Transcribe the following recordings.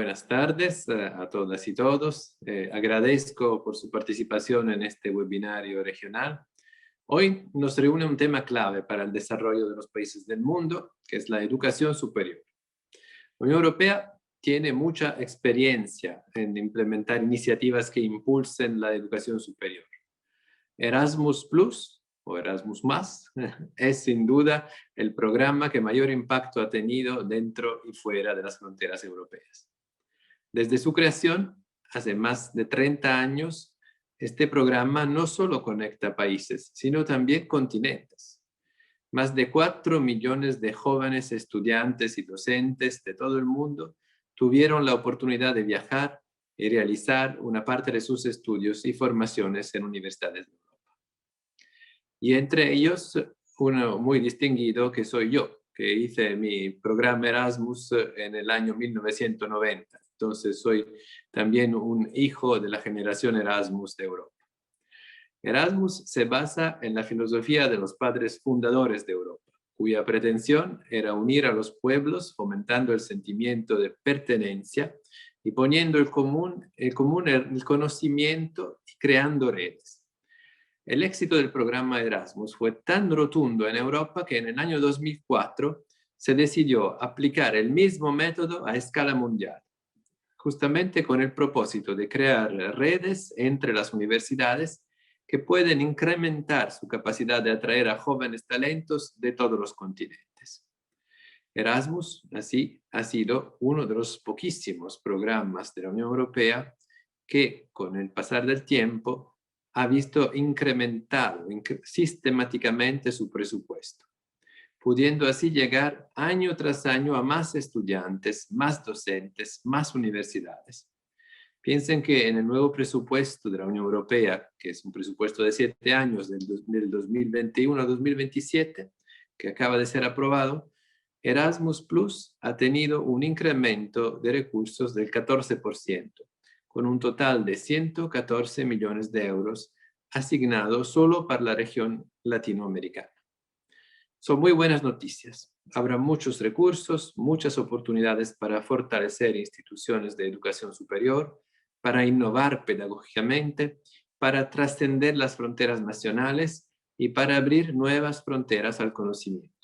Buenas tardes a todas y todos. Agradezco por su participación en este webinario regional. Hoy nos reúne un tema clave para el desarrollo de los países del mundo, que es la educación superior. La Unión Europea tiene mucha experiencia en implementar iniciativas que impulsen la educación superior. Erasmus Plus o Erasmus Más es sin duda el programa que mayor impacto ha tenido dentro y fuera de las fronteras europeas. Desde su creación, hace más de 30 años, este programa no solo conecta países, sino también continentes. Más de 4 millones de jóvenes estudiantes y docentes de todo el mundo tuvieron la oportunidad de viajar y realizar una parte de sus estudios y formaciones en universidades de Europa. Y entre ellos, uno muy distinguido que soy yo, que hice mi programa Erasmus en el año 1990. Entonces soy también un hijo de la generación Erasmus de Europa. Erasmus se basa en la filosofía de los padres fundadores de Europa, cuya pretensión era unir a los pueblos fomentando el sentimiento de pertenencia y poniendo el conocimiento y creando redes. El éxito del programa Erasmus fue tan rotundo en Europa que en el año 2004 se decidió aplicar el mismo método a escala mundial, justamente con el propósito de crear redes entre las universidades que pueden incrementar su capacidad de atraer a jóvenes talentos de todos los continentes. Erasmus, así, ha sido uno de los poquísimos programas de la Unión Europea que, con el pasar del tiempo, ha visto incrementado sistemáticamente su presupuesto, pudiendo así llegar año tras año a más estudiantes, más docentes, más universidades. Piensen que en el nuevo presupuesto de la Unión Europea, que es un presupuesto de 7 años, del 2021 a 2027, que acaba de ser aprobado, Erasmus Plus ha tenido un incremento de recursos del 14%, con un total de 114 millones de euros asignados solo para la región latinoamericana. Son muy buenas noticias. Habrá muchos recursos, muchas oportunidades para fortalecer instituciones de educación superior, para innovar pedagógicamente, para trascender las fronteras nacionales y para abrir nuevas fronteras al conocimiento.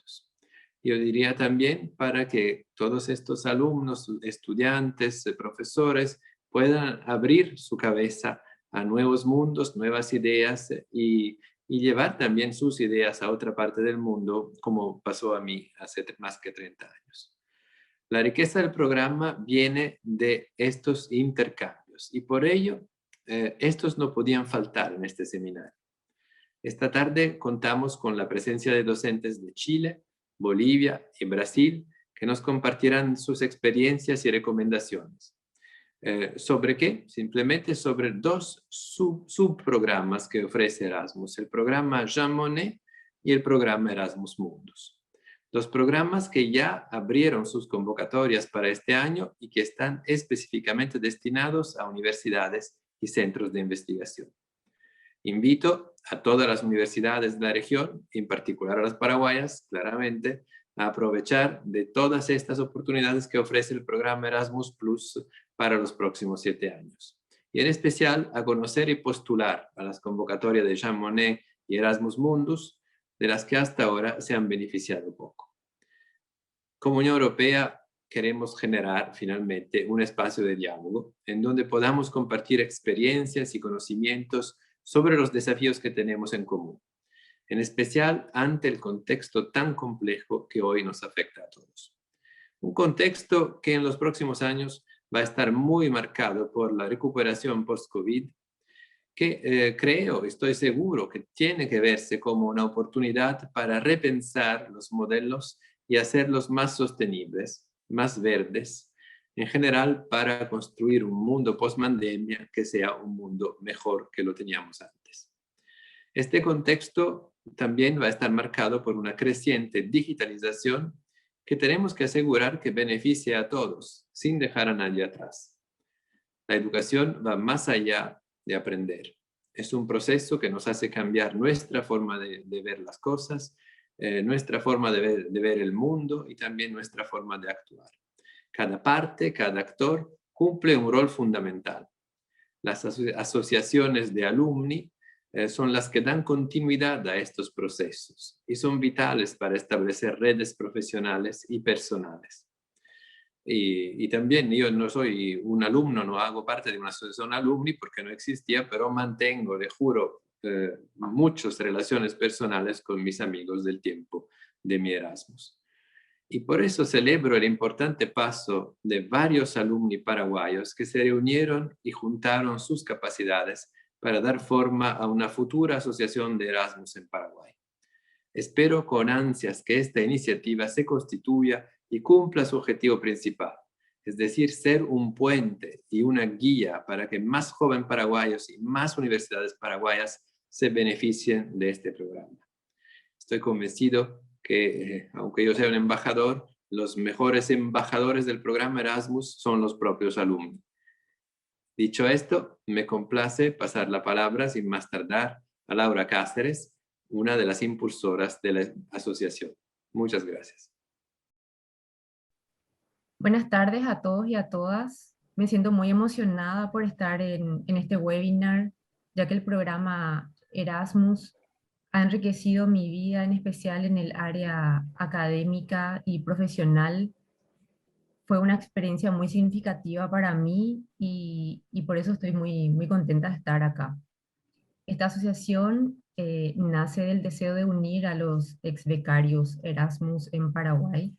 Yo diría también para que todos estos alumnos, estudiantes, profesores puedan abrir su cabeza a nuevos mundos, nuevas ideas y llevar también sus ideas a otra parte del mundo, como pasó a mí hace más que 30 años. La riqueza del programa viene de estos intercambios y por ello estos no podían faltar en este seminario. Esta tarde contamos con la presencia de docentes de Chile, Bolivia y Brasil que nos compartirán sus experiencias y recomendaciones. ¿Sobre qué? Simplemente sobre dos subprogramas que ofrece Erasmus, el programa Jean Monnet y el programa Erasmus Mundus. Dos programas que ya abrieron sus convocatorias para este año y que están específicamente destinados a universidades y centros de investigación. Invito a todas las universidades de la región, en particular a las paraguayas, claramente, a aprovechar de todas estas oportunidades que ofrece el programa Erasmus Plus para los próximos 7 años. Y en especial a conocer y postular a las convocatorias de Jean Monnet y Erasmus Mundus, de las que hasta ahora se han beneficiado poco. Como Unión Europea queremos generar finalmente un espacio de diálogo en donde podamos compartir experiencias y conocimientos sobre los desafíos que tenemos en común, en especial ante el contexto tan complejo que hoy nos afecta a todos. Un contexto que en los próximos años va a estar muy marcado por la recuperación post-COVID, que estoy seguro que tiene que verse como una oportunidad para repensar los modelos y hacerlos más sostenibles, más verdes, en general para construir un mundo post-pandemia que sea un mundo mejor que lo teníamos antes. Este contexto también va a estar marcado por una creciente digitalización que tenemos que asegurar que beneficie a todos, sin dejar a nadie atrás. La educación va más allá de aprender. Es un proceso que nos hace cambiar nuestra forma de ver las cosas, nuestra forma de ver el mundo y también nuestra forma de actuar. Cada parte, cada actor cumple un rol fundamental. Las asociaciones de alumni son las que dan continuidad a estos procesos y son vitales para establecer redes profesionales y personales. Y también yo no soy un alumno, no hago parte de una asociación alumni porque no existía, pero mantengo, le juro, muchas relaciones personales con mis amigos del tiempo de mi Erasmus. Y por eso celebro el importante paso de varios alumni paraguayos que se reunieron y juntaron sus capacidades para dar forma a una futura asociación de Erasmus en Paraguay. Espero con ansias que esta iniciativa se constituya y cumpla su objetivo principal, es decir, ser un puente y una guía para que más jóvenes paraguayos y más universidades paraguayas se beneficien de este programa. Estoy convencido que, aunque yo sea un embajador, los mejores embajadores del programa Erasmus son los propios alumnos. Dicho esto, me complace pasar la palabra sin más tardar a Laura Cáceres, una de las impulsoras de la asociación. Muchas gracias. Buenas tardes a todos y a todas. Me siento muy emocionada por estar en este webinar, ya que el programa Erasmus ha enriquecido mi vida, en especial en el área académica y profesional. Fue una experiencia muy significativa para mí y por eso estoy muy contenta de estar acá. Esta asociación nace del deseo de unir a los ex becarios Erasmus en Paraguay,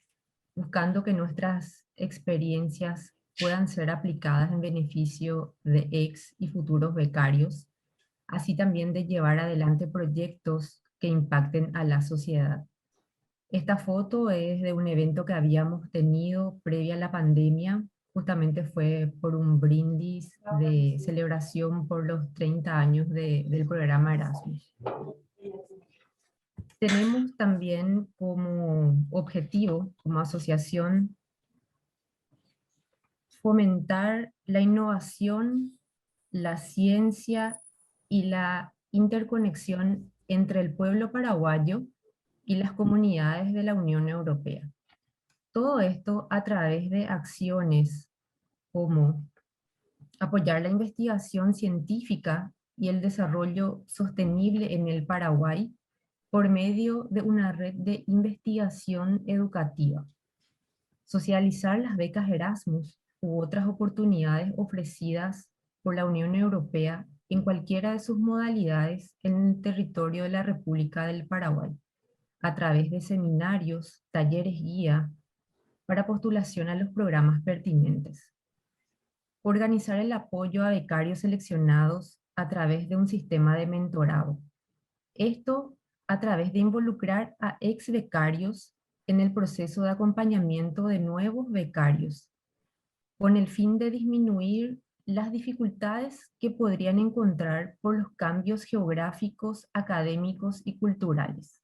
buscando que nuestras experiencias puedan ser aplicadas en beneficio de ex y futuros becarios, así también de llevar adelante proyectos que impacten a la sociedad. Esta foto es de un evento que habíamos tenido previa a la pandemia, justamente fue por un brindis de celebración por los 30 años del programa Erasmus. Tenemos también como objetivo, como asociación, fomentar la innovación, la ciencia y la interconexión entre el pueblo paraguayo y las comunidades de la Unión Europea. Todo esto a través de acciones como apoyar la investigación científica y el desarrollo sostenible en el Paraguay por medio de una red de investigación educativa, socializar las becas Erasmus u otras oportunidades ofrecidas por la Unión Europea en cualquiera de sus modalidades en el territorio de la República del Paraguay, a través de seminarios, talleres guía, para postulación a los programas pertinentes. Organizar el apoyo a becarios seleccionados a través de un sistema de mentorado. Esto a través de involucrar a ex becarios en el proceso de acompañamiento de nuevos becarios, con el fin de disminuir las dificultades que podrían encontrar por los cambios geográficos, académicos y culturales.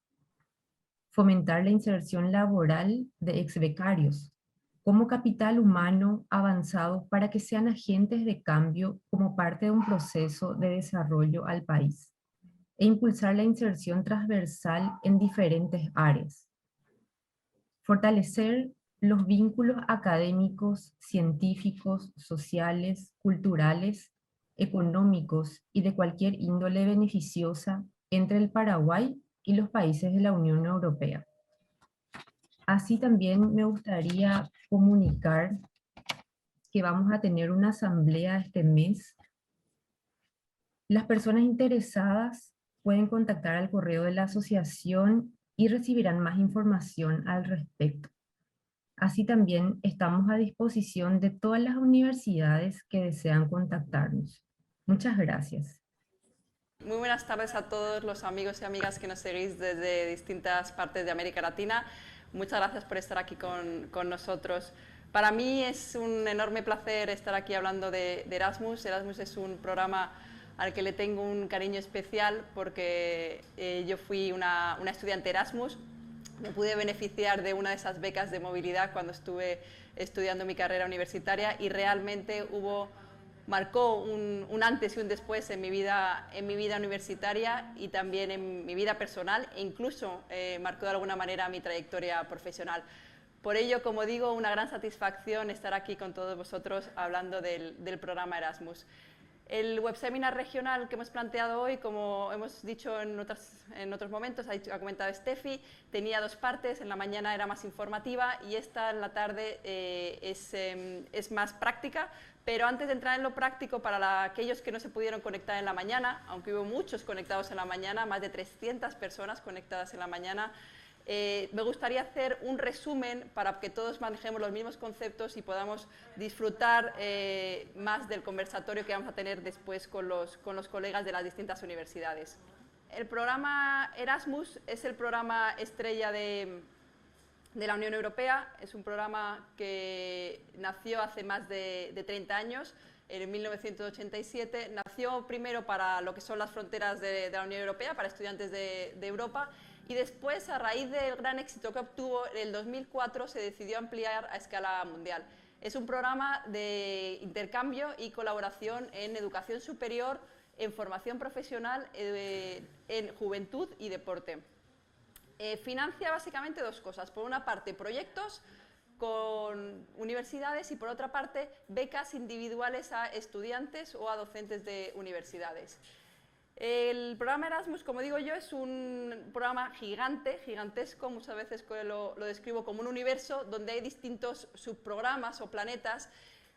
Fomentar la inserción laboral de ex becarios como capital humano avanzado para que sean agentes de cambio como parte de un proceso de desarrollo al país, e impulsar la inserción transversal en diferentes áreas. Fortalecer los vínculos académicos, científicos, sociales, culturales, económicos y de cualquier índole beneficiosa entre el Paraguay y los países de la Unión Europea. Así también me gustaría comunicar que vamos a tener una asamblea este mes. Las personas interesadas pueden contactar al correo de la asociación y recibirán más información al respecto. Así también estamos a disposición de todas las universidades que desean contactarnos. Muchas gracias. Muy buenas tardes a todos los amigos y amigas que nos seguís desde distintas partes de América Latina. Muchas gracias por estar aquí con nosotros. Para mí es un enorme placer estar aquí hablando de Erasmus. Erasmus es un programa al que le tengo un cariño especial porque yo fui una estudiante Erasmus. Me pude beneficiar de una de esas becas de movilidad cuando estuve estudiando mi carrera universitaria y realmente marcó un antes y un después en mi vida universitaria y también en mi vida personal e incluso marcó de alguna manera mi trayectoria profesional. Por ello, como digo, una gran satisfacción estar aquí con todos vosotros hablando del programa Erasmus. El webseminar regional que hemos planteado hoy, como hemos dicho en otros momentos, ha comentado Steffi, tenía dos partes. En la mañana era más informativa y esta en la tarde es más práctica. Pero antes de entrar en lo práctico, para aquellos que no se pudieron conectar en la mañana, aunque hubo muchos conectados en la mañana, más de 300 personas conectadas en la mañana, me gustaría hacer un resumen para que todos manejemos los mismos conceptos y podamos disfrutar más del conversatorio que vamos a tener después con los colegas de las distintas universidades. El programa Erasmus es el programa estrella de la Unión Europea. Es un programa que nació hace más de 30 años, en 1987. Nació primero para lo que son las fronteras de la Unión Europea, para estudiantes de Europa, y después, a raíz del gran éxito que obtuvo, en el 2004 se decidió ampliar a escala mundial. Es un programa de intercambio y colaboración en educación superior, en formación profesional, en juventud y deporte. Financia básicamente dos cosas. Por una parte, proyectos con universidades y por otra parte, becas individuales a estudiantes o a docentes de universidades. El programa Erasmus, como digo yo, es un programa gigantesco. Muchas veces lo describo como un universo donde hay distintos subprogramas o planetas.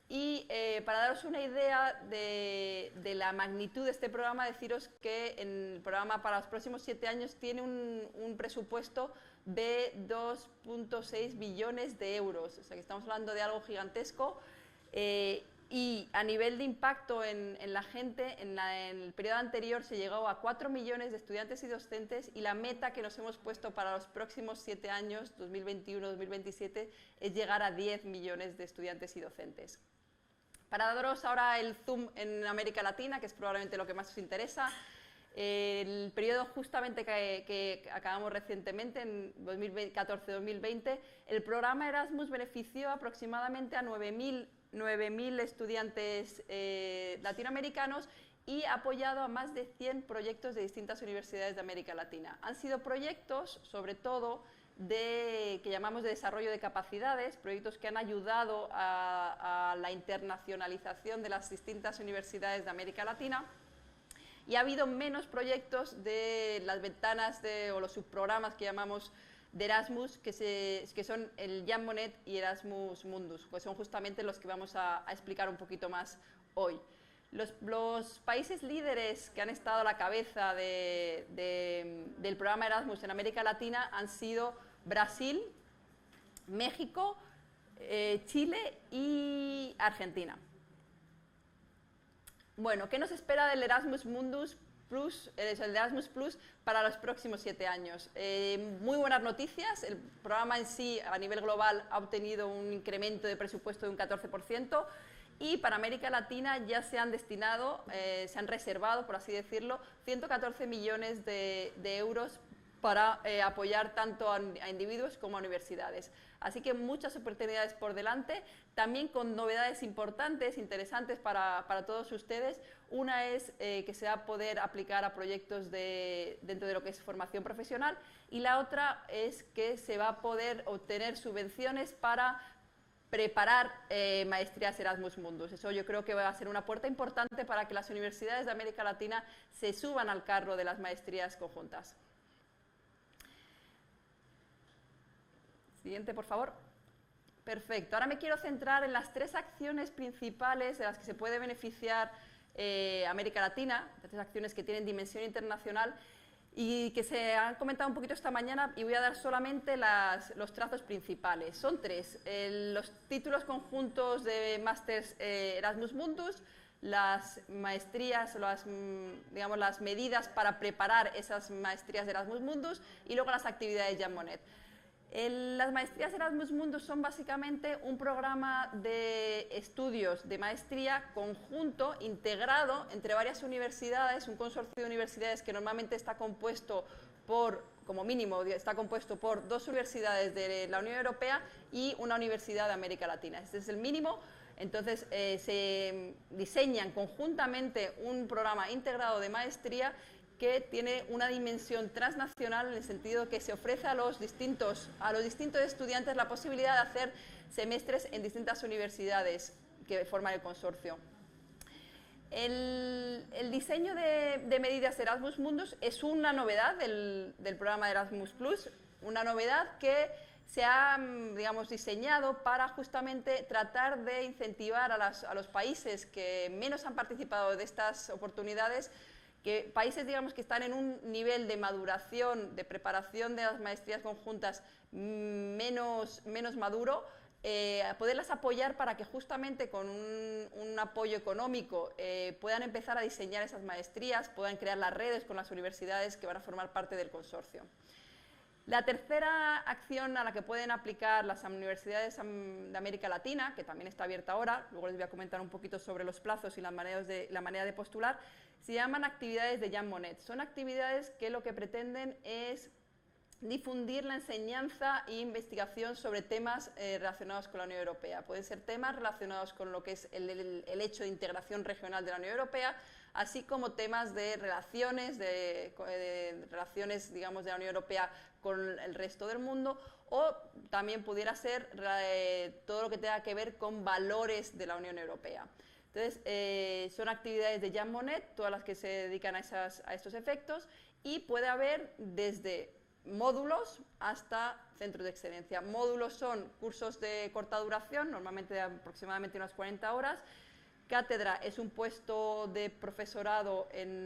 Y para daros una idea de la magnitud de este programa, deciros que el programa para los próximos 7 años tiene un presupuesto de 2,6 billones de euros. O sea que estamos hablando de algo gigantesco. Y a nivel de impacto en la gente, en el periodo anterior se llegó a 4 millones de estudiantes y docentes, y la meta que nos hemos puesto para los próximos 7 años, 2021-2027, es llegar a 10 millones de estudiantes y docentes. Para daros ahora el zoom en América Latina, que es probablemente lo que más os interesa, el periodo justamente que acabamos recientemente, en 2014-2020, el programa Erasmus benefició aproximadamente a 9.000 estudiantes latinoamericanos y ha apoyado a más de 100 proyectos de distintas universidades de América Latina. Han sido proyectos, sobre todo, que llamamos de desarrollo de capacidades, proyectos que han ayudado a la internacionalización de las distintas universidades de América Latina, y ha habido menos proyectos de las ventanas o los subprogramas que llamamos de Erasmus, que son el Jean Monnet y Erasmus Mundus, que son justamente los que vamos a explicar un poquito más hoy. Los países líderes que han estado a la cabeza del programa Erasmus en América Latina han sido Brasil, México, Chile y Argentina. Bueno, ¿qué nos espera del Erasmus Mundus Plus, el Erasmus Plus, para los próximos 7 años? Muy buenas noticias. El programa en sí, a nivel global, ha obtenido un incremento de presupuesto de un 14%, y para América Latina ya se han destinado, se han reservado, por así decirlo, 114 millones de euros para apoyar tanto a individuos como a universidades. Así que muchas oportunidades por delante, también con novedades importantes, interesantes para todos ustedes. Una es que se va a poder aplicar a proyectos dentro de lo que es formación profesional, y la otra es que se va a poder obtener subvenciones para preparar maestrías Erasmus Mundus. Eso yo creo que va a ser una puerta importante para que las universidades de América Latina se suban al carro de las maestrías conjuntas. Siguiente, por favor. Perfecto. Ahora me quiero centrar en las 3 acciones principales de las que se puede beneficiar América Latina, 3 acciones que tienen dimensión internacional y que se han comentado un poquito esta mañana, y voy a dar solamente los trazos principales. Son 3. Los títulos conjuntos de Masters Erasmus Mundus, las maestrías, digamos, las medidas para preparar esas maestrías de Erasmus Mundus, y luego las actividades Jean Monnet. Las maestrías Erasmus Mundus son básicamente un programa de estudios de maestría conjunto, integrado entre varias universidades, un consorcio de universidades que normalmente está compuesto como mínimo, está compuesto por 2 universidades de la Unión Europea y una universidad de América Latina. Este es el mínimo. Entonces se diseñan conjuntamente un programa integrado de maestría que tiene una dimensión transnacional en el sentido que se ofrece a los distintos estudiantes la posibilidad de hacer semestres en distintas universidades que forman el consorcio. El diseño de medidas Erasmus Mundus es una novedad del programa de Erasmus+, una novedad que se ha, digamos, diseñado para justamente tratar de incentivar a los países que menos han participado de estas oportunidades, que países, digamos, que están en un nivel de maduración, de preparación de las maestrías conjuntas menos maduro, a poderlas apoyar para que justamente con un apoyo económico puedan empezar a diseñar esas maestrías, puedan crear las redes con las universidades que van a formar parte del consorcio. La tercera acción a la que pueden aplicar las universidades de América Latina, que también está abierta ahora, luego les voy a comentar un poquito sobre los plazos y la manera de postular, se llaman actividades de Jean Monnet. Son actividades que lo que pretenden es difundir la enseñanza e investigación sobre temas relacionados con la Unión Europea. Pueden ser temas relacionados con lo que es el hecho de integración regional de la Unión Europea, así como temas de relaciones, digamos, de la Unión Europea con el resto del mundo, o también pudiera ser todo lo que tenga que ver con valores de la Unión Europea. Entonces, son actividades de Jean Monnet, todas las que se dedican a estos efectos, y puede haber desde módulos hasta centros de excelencia. Módulos son cursos de corta duración, normalmente de aproximadamente unas 40 horas. Cátedra es un puesto de profesorado en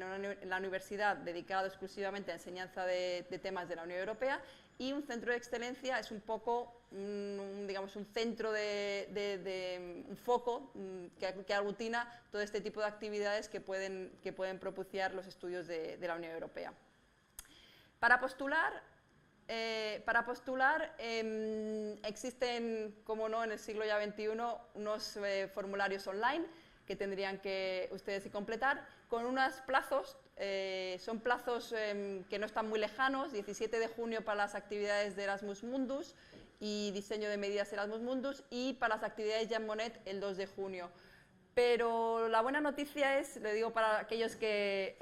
la universidad dedicado exclusivamente a enseñanza de temas de la Unión Europea, y un centro de excelencia es un poco, digamos, un centro un foco que aglutina todo este tipo de actividades que pueden propiciar los estudios de la Unión Europea. Para postular existen, como no, en el siglo ya XXI, unos formularios online que tendrían que ustedes completar con unos plazos, son plazos que no están muy lejanos, 17 de junio para las actividades de Erasmus Mundus y diseño de medidas Erasmus Mundus, y para las actividades Jean Monnet el 2 de junio. Pero la buena noticia es, le digo para aquellos que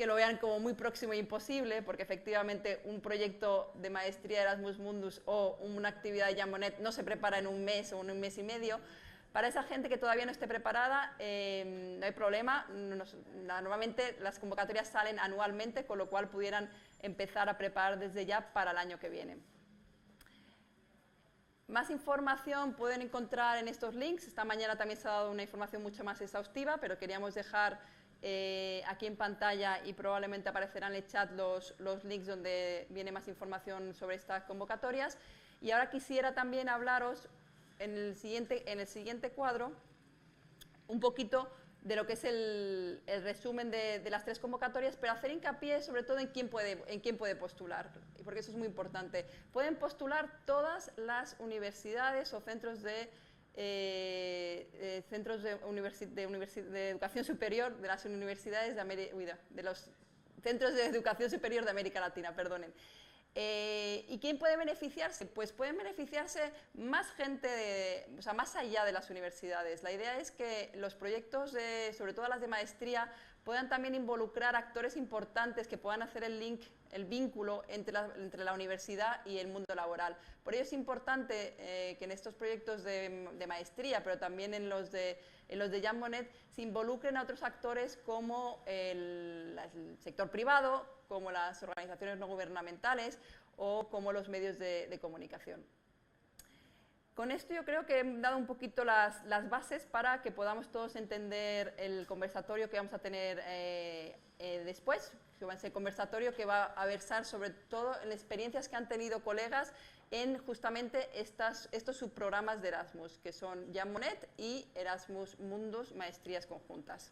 lo vean como muy próximo e imposible, porque efectivamente un proyecto de maestría Erasmus Mundus o una actividad de Jean Monnet no se prepara en un mes o en un mes y medio. Para esa gente que todavía no esté preparada, no hay problema. Normalmente las convocatorias salen anualmente, con lo cual pudieran empezar a preparar desde ya para el año que viene. Más información pueden encontrar en estos links. Esta mañana también se ha dado una información mucho más exhaustiva, pero queríamos dejar aquí en pantalla, y probablemente aparecerán en el chat los links donde viene más información sobre estas convocatorias. Y ahora quisiera también hablaros en el siguiente cuadro un poquito de lo que es el resumen de las tres convocatorias, pero hacer hincapié sobre todo en quién puede postular, porque eso es muy importante. Pueden postular todas las universidades o centros de educación superior de las universidades de los centros de educación superior de América Latina, perdonen. ¿Y quién puede beneficiarse? Pues pueden beneficiarse más gente, o sea, más allá de las universidades. La idea es que los proyectos, sobre todo las de maestría, puedan también involucrar actores importantes que puedan hacer el vínculo entre la universidad y el mundo laboral. Por ello es importante que en estos proyectos de maestría, pero también en los de Jean Monnet, se involucren a otros actores como el sector privado, como las organizaciones no gubernamentales o como los medios de comunicación. Con esto yo creo que he dado un poquito las bases para que podamos todos entender el conversatorio que vamos a tener después, que va a ser conversatorio que va a versar sobre todo en experiencias que han tenido colegas en justamente estos subprogramas de Erasmus, que son Jean Monnet y Erasmus Mundus, maestrías conjuntas.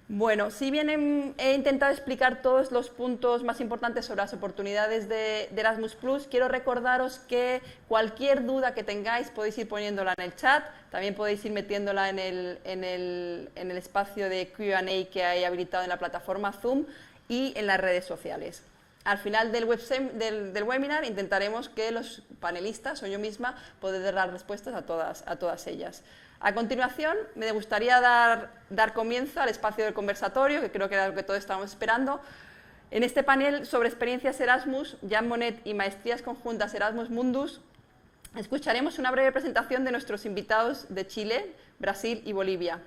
Bueno, si bien he intentado explicar todos los puntos más importantes sobre las oportunidades de Erasmus+, quiero recordaros que cualquier duda que tengáis podéis ir poniéndola en el chat, también podéis ir metiéndola en el espacio de Q&A que hay habilitado en la plataforma Zoom y en las redes sociales. Al final del webinar intentaremos que los panelistas o yo misma poder dar las respuestas a todas ellas. A continuación, me gustaría dar comienzo al espacio del conversatorio, que creo que era lo que todos estábamos esperando. En este panel sobre experiencias Erasmus, Jean Monnet y maestrías conjuntas Erasmus Mundus, escucharemos una breve presentación de nuestros invitados de Chile, Brasil y Bolivia.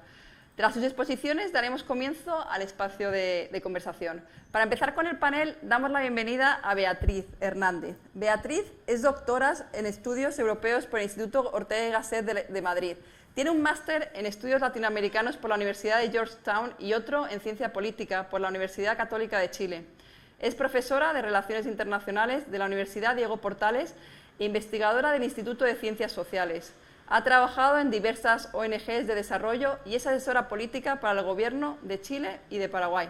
Tras sus exposiciones daremos comienzo al espacio de conversación. Para empezar con el panel, damos la bienvenida a Beatriz Hernández. Beatriz es doctora en Estudios Europeos por el Instituto Ortega y Gasset de Madrid. Tiene un máster en Estudios Latinoamericanos por la Universidad de Georgetown y otro en Ciencia Política por la Universidad Católica de Chile. Es profesora de Relaciones Internacionales de la Universidad Diego Portales e investigadora del Instituto de Ciencias Sociales. Ha trabajado en diversas ONGs de desarrollo y es asesora política para el Gobierno de Chile y de Paraguay.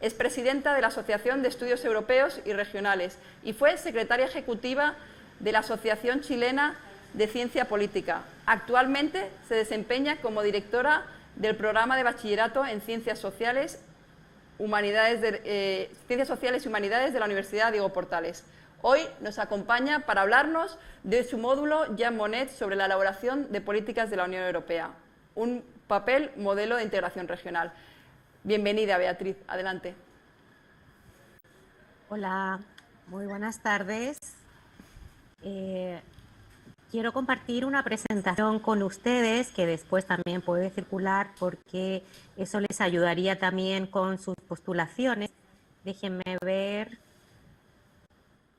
Es presidenta de la Asociación de Estudios Europeos y Regionales y fue secretaria ejecutiva de la Asociación Chilena de Ciencia Política. Actualmente se desempeña como directora del programa de bachillerato en Ciencias Sociales y Humanidades de la Universidad Diego Portales. Hoy nos acompaña para hablarnos de su módulo Jean Monnet sobre la elaboración de políticas de la Unión Europea, un papel modelo de integración regional. Bienvenida, Beatriz. Adelante. Hola, muy buenas tardes. Quiero compartir una presentación con ustedes que después también puede circular porque eso les ayudaría también con sus postulaciones. Déjenme ver.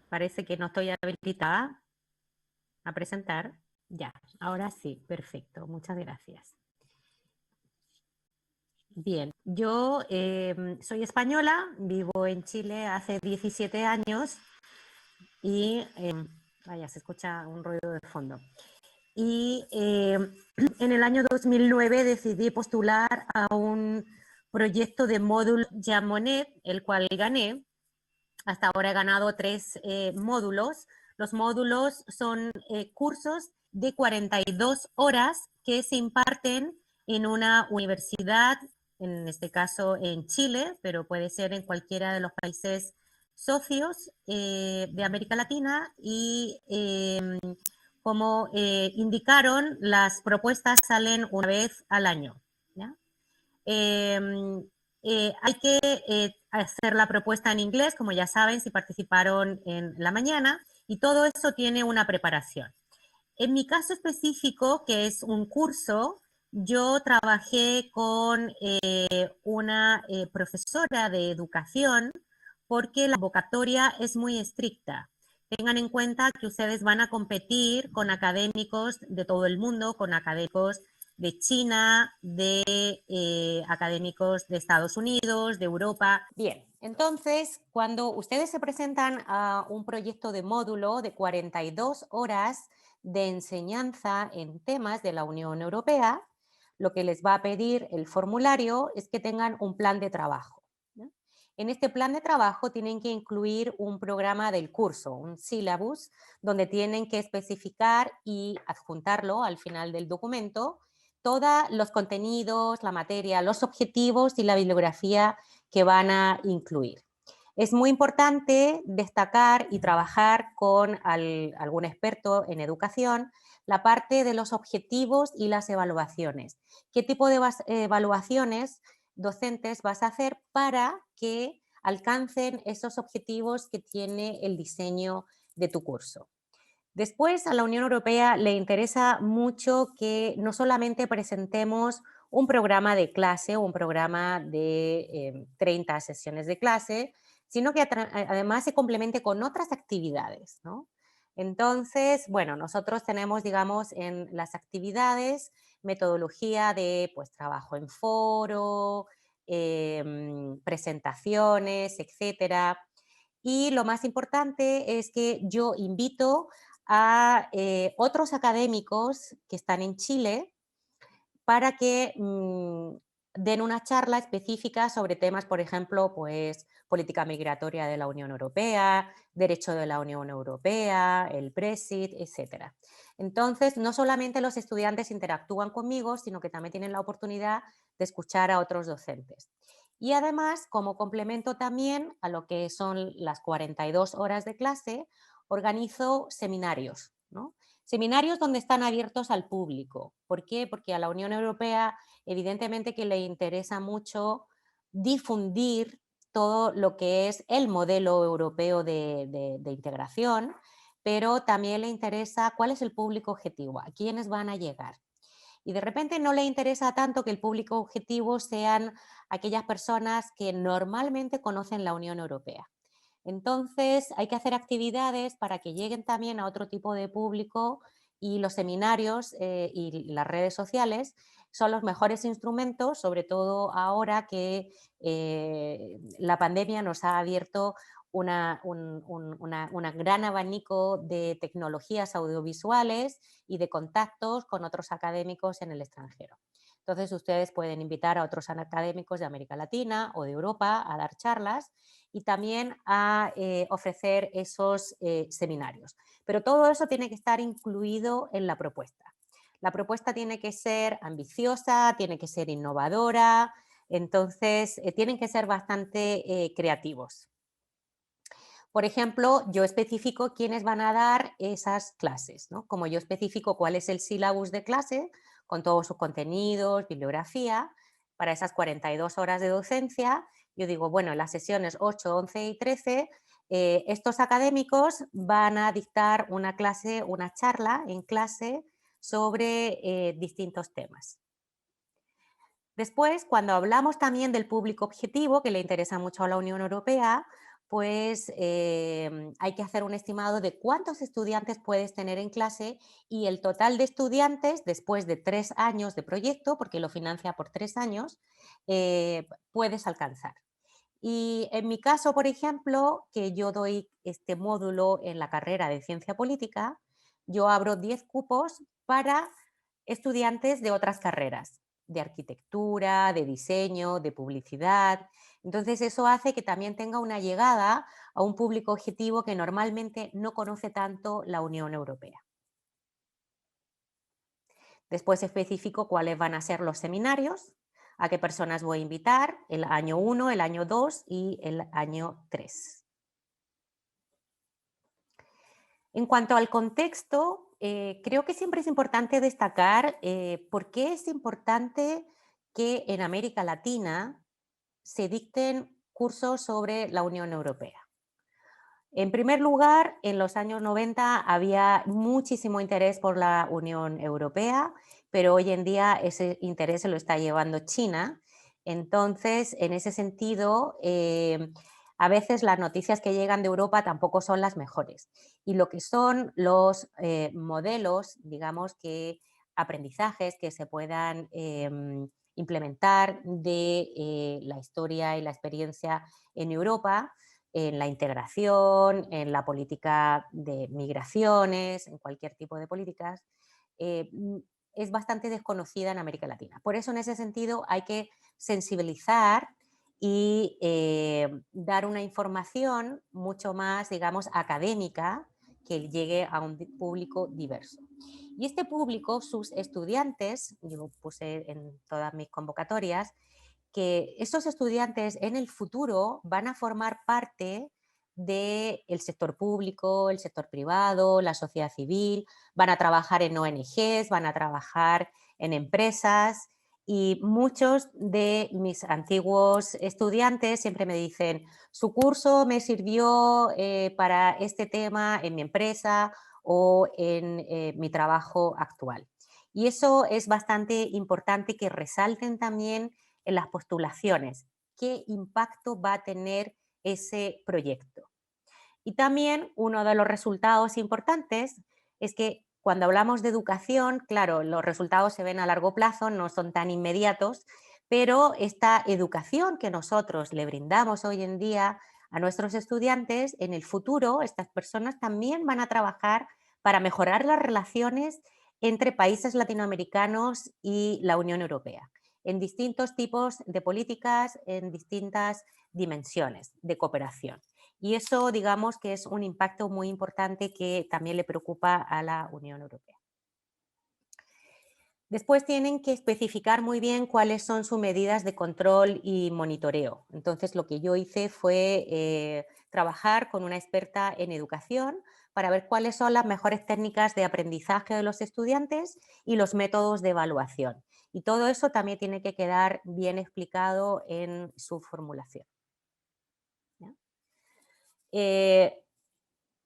Parece que no estoy habilitada a presentar. Ya, ahora sí, perfecto. Muchas gracias. Bien, yo soy española, vivo en Chile hace 17 años y, vaya, se escucha un ruido de fondo. Y en el año 2009 decidí postular a un proyecto de módulo Jean Monnet, el cual gané. Hasta ahora he ganado 3 módulos. Los módulos son cursos de 42 horas que se imparten en una universidad, en este caso en Chile, pero puede ser en cualquiera de los países socios de América Latina y como indicaron, las propuestas salen una vez al año, ¿ya? Hay que hacer la propuesta en inglés, como ya saben, si participaron en la mañana, y todo eso tiene una preparación. En mi caso específico, que es un curso, yo trabajé con una profesora de educación porque la convocatoria es muy estricta. Tengan en cuenta que ustedes van a competir con académicos de todo el mundo, con académicos de China, de académicos de Estados Unidos, de Europa. Bien, entonces, cuando ustedes se presentan a un proyecto de módulo de 42 horas de enseñanza en temas de la Unión Europea, lo que les va a pedir el formulario es que tengan un plan de trabajo, ¿no? En este plan de trabajo tienen que incluir un programa del curso, un syllabus, donde tienen que especificar y adjuntarlo al final del documento todos los contenidos, la materia, los objetivos y la bibliografía que van a incluir. Es muy importante destacar y trabajar con algún experto en educación la parte de los objetivos y las evaluaciones. ¿Qué tipo de evaluaciones docentes vas a hacer para que alcancen esos objetivos que tiene el diseño de tu curso? Después, a la Unión Europea le interesa mucho que no solamente presentemos un programa de clase o un programa de 30 sesiones de clase, sino que además se complemente con otras actividades, ¿no? Entonces, bueno, nosotros tenemos, digamos, en las actividades metodología de pues, trabajo en foro, presentaciones, etcétera. Y lo más importante es que yo invito a otros académicos que están en Chile para que den una charla específica sobre temas, por ejemplo, pues política migratoria de la Unión Europea, derecho de la Unión Europea, el Brexit, etc. Entonces, no solamente los estudiantes interactúan conmigo, sino que también tienen la oportunidad de escuchar a otros docentes. Y además, como complemento también a lo que son las 42 horas de clase, organizo seminarios, ¿no? Seminarios donde están abiertos al público. ¿Por qué? Porque a la Unión Europea evidentemente que le interesa mucho difundir todo lo que es el modelo europeo de integración, pero también le interesa cuál es el público objetivo, a quiénes van a llegar. Y de repente no le interesa tanto que el público objetivo sean aquellas personas que normalmente conocen la Unión Europea. Entonces hay que hacer actividades para que lleguen también a otro tipo de público, y los seminarios y las redes sociales son los mejores instrumentos, sobre todo ahora que la pandemia nos ha abierto un gran abanico de tecnologías audiovisuales y de contactos con otros académicos en el extranjero. Entonces ustedes pueden invitar a otros académicos de América Latina o de Europa a dar charlas y también a ofrecer esos seminarios. Pero todo eso tiene que estar incluido en la propuesta. La propuesta tiene que ser ambiciosa, tiene que ser innovadora, entonces tienen que ser bastante creativos. Por ejemplo, yo especifico quiénes van a dar esas clases, ¿no? Como yo especifico cuál es el sílabus de clase, con todos sus contenidos, bibliografía, para esas 42 horas de docencia, yo digo, bueno, en las sesiones 8, 11 y 13, estos académicos van a dictar una clase, una charla en clase sobre distintos temas. Después, cuando hablamos también del público objetivo, que le interesa mucho a la Unión Europea, pues hay que hacer un estimado de cuántos estudiantes puedes tener en clase y el total de estudiantes después de 3 años de proyecto, porque lo financia por 3 años, puedes alcanzar. Y en mi caso, por ejemplo, que yo doy este módulo en la carrera de Ciencia Política, yo abro 10 cupos para estudiantes de otras carreras, de arquitectura, de diseño, de publicidad. Entonces eso hace que también tenga una llegada a un público objetivo que normalmente no conoce tanto la Unión Europea. Después especifico cuáles van a ser los seminarios, a qué personas voy a invitar, el año 1, el año 2 y el año 3. En cuanto al contexto, creo que siempre es importante destacar por qué es importante que en América Latina se dicten cursos sobre la Unión Europea. En primer lugar, en los años 90 había muchísimo interés por la Unión Europea, pero hoy en día ese interés se lo está llevando China. Entonces, en ese sentido, a veces las noticias que llegan de Europa tampoco son las mejores. Y lo que son los modelos, digamos que aprendizajes que se puedan implementar de la historia y la experiencia en Europa, en la integración, en la política de migraciones, en cualquier tipo de políticas, es bastante desconocida en América Latina. Por eso, en ese sentido, hay que sensibilizar y dar una información mucho más, digamos, académica, que llegue a un público diverso. Y este público, sus estudiantes, yo puse en todas mis convocatorias, que estos estudiantes en el futuro van a formar parte del sector público, el sector privado, la sociedad civil, van a trabajar en ONGs, van a trabajar en empresas, y muchos de mis antiguos estudiantes siempre me dicen, su curso me sirvió para este tema en mi empresa o en mi trabajo actual. Y eso es bastante importante que resalten también en las postulaciones, qué impacto va a tener ese proyecto. Y también uno de los resultados importantes es que cuando hablamos de educación, claro, los resultados se ven a largo plazo, no son tan inmediatos, pero esta educación que nosotros le brindamos hoy en día a nuestros estudiantes, en el futuro estas personas también van a trabajar para mejorar las relaciones entre países latinoamericanos y la Unión Europea, en distintos tipos de políticas, en distintas dimensiones de cooperación. Y eso, digamos, que es un impacto muy importante que también le preocupa a la Unión Europea. Después tienen que especificar muy bien cuáles son sus medidas de control y monitoreo. Entonces, lo que yo hice fue trabajar con una experta en educación para ver cuáles son las mejores técnicas de aprendizaje de los estudiantes y los métodos de evaluación. Y todo eso también tiene que quedar bien explicado en su formulación.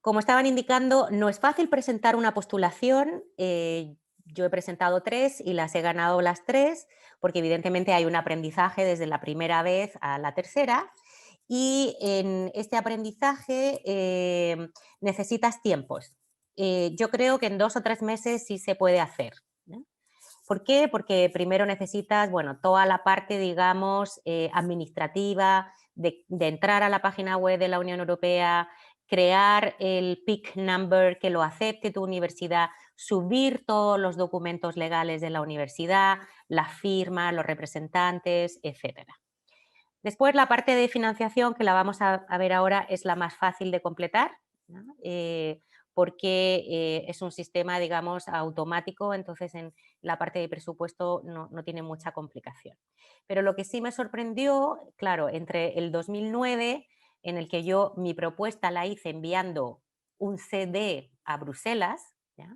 Como estaban indicando, no es fácil presentar una postulación. Yo he presentado 3 y las he ganado las 3, porque evidentemente hay un aprendizaje desde la primera vez a la tercera. Y en este aprendizaje necesitas tiempos. Yo creo que en 2 o 3 meses sí se puede hacer, ¿no? ¿Por qué? Porque primero necesitas, bueno, toda la parte, digamos, administrativa, de entrar a la página web de la Unión Europea, crear el PIC number que lo acepte tu universidad, subir todos los documentos legales de la universidad, las firmas, los representantes, etcétera. Después la parte de financiación, que la vamos a ver ahora, es la más fácil de completar, ¿no? Porque es un sistema, digamos, automático, entonces en la parte de presupuesto no tiene mucha complicación. Pero lo que sí me sorprendió, claro, entre el 2009, en el que yo mi propuesta la hice enviando un CD a Bruselas, ¿ya?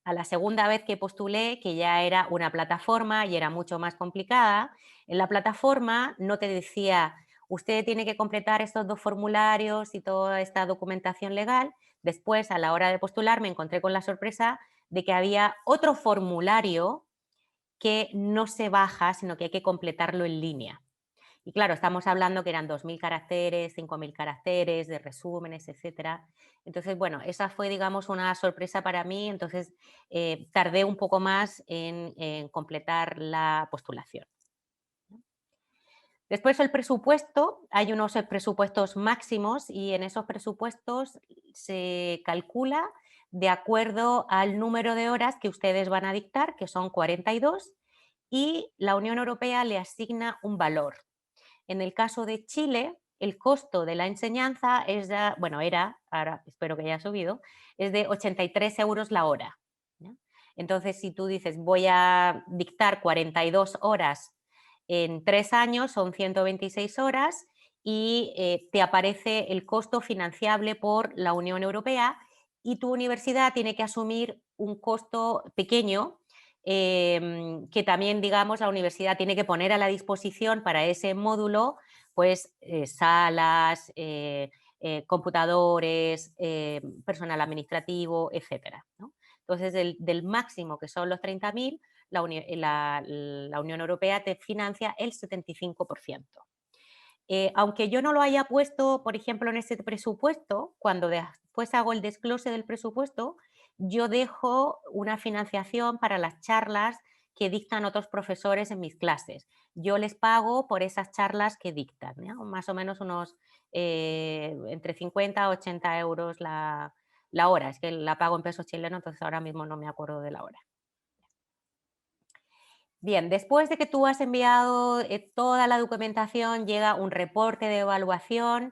A la segunda vez que postulé, que ya era una plataforma y era mucho más complicada, en la plataforma no te decía, usted tiene que completar estos 2 formularios y toda esta documentación legal. Después, a la hora de postular, me encontré con la sorpresa de que había otro formulario que no se baja, sino que hay que completarlo en línea. Y claro, estamos hablando que eran 2.000 caracteres, 5.000 caracteres, de resúmenes, etcétera. Entonces, bueno, esa fue, digamos, una sorpresa para mí. Entonces, tardé un poco más en completar la postulación. Después el presupuesto, hay unos presupuestos máximos y en esos presupuestos se calcula de acuerdo al número de horas que ustedes van a dictar, que son 42, y la Unión Europea le asigna un valor. En el caso de Chile, el costo de la enseñanza es ya, bueno, era, ahora espero que haya subido, es de 83 euros la hora, ¿no? Entonces, si tú dices voy a dictar 42 horas en 3 años, son 126 horas y te aparece el costo financiable por la Unión Europea y tu universidad tiene que asumir un costo pequeño que también, digamos, la universidad tiene que poner a la disposición para ese módulo, pues salas, computadores, personal administrativo, etcétera, ¿no? Entonces, del máximo, que son los 30.000, la Unión Europea te financia el 75%. Aunque yo no lo haya puesto, por ejemplo, en ese presupuesto, cuando después hago el desglose del presupuesto, yo dejo una financiación para las charlas que dictan otros profesores en mis clases. Yo les pago por esas charlas que dictan, ¿no? Más o menos unos entre 50 a 80 euros la hora. Es que la pago en pesos chilenos, entonces ahora mismo no me acuerdo de la hora. Bien, después de que tú has enviado toda la documentación, llega un reporte de evaluación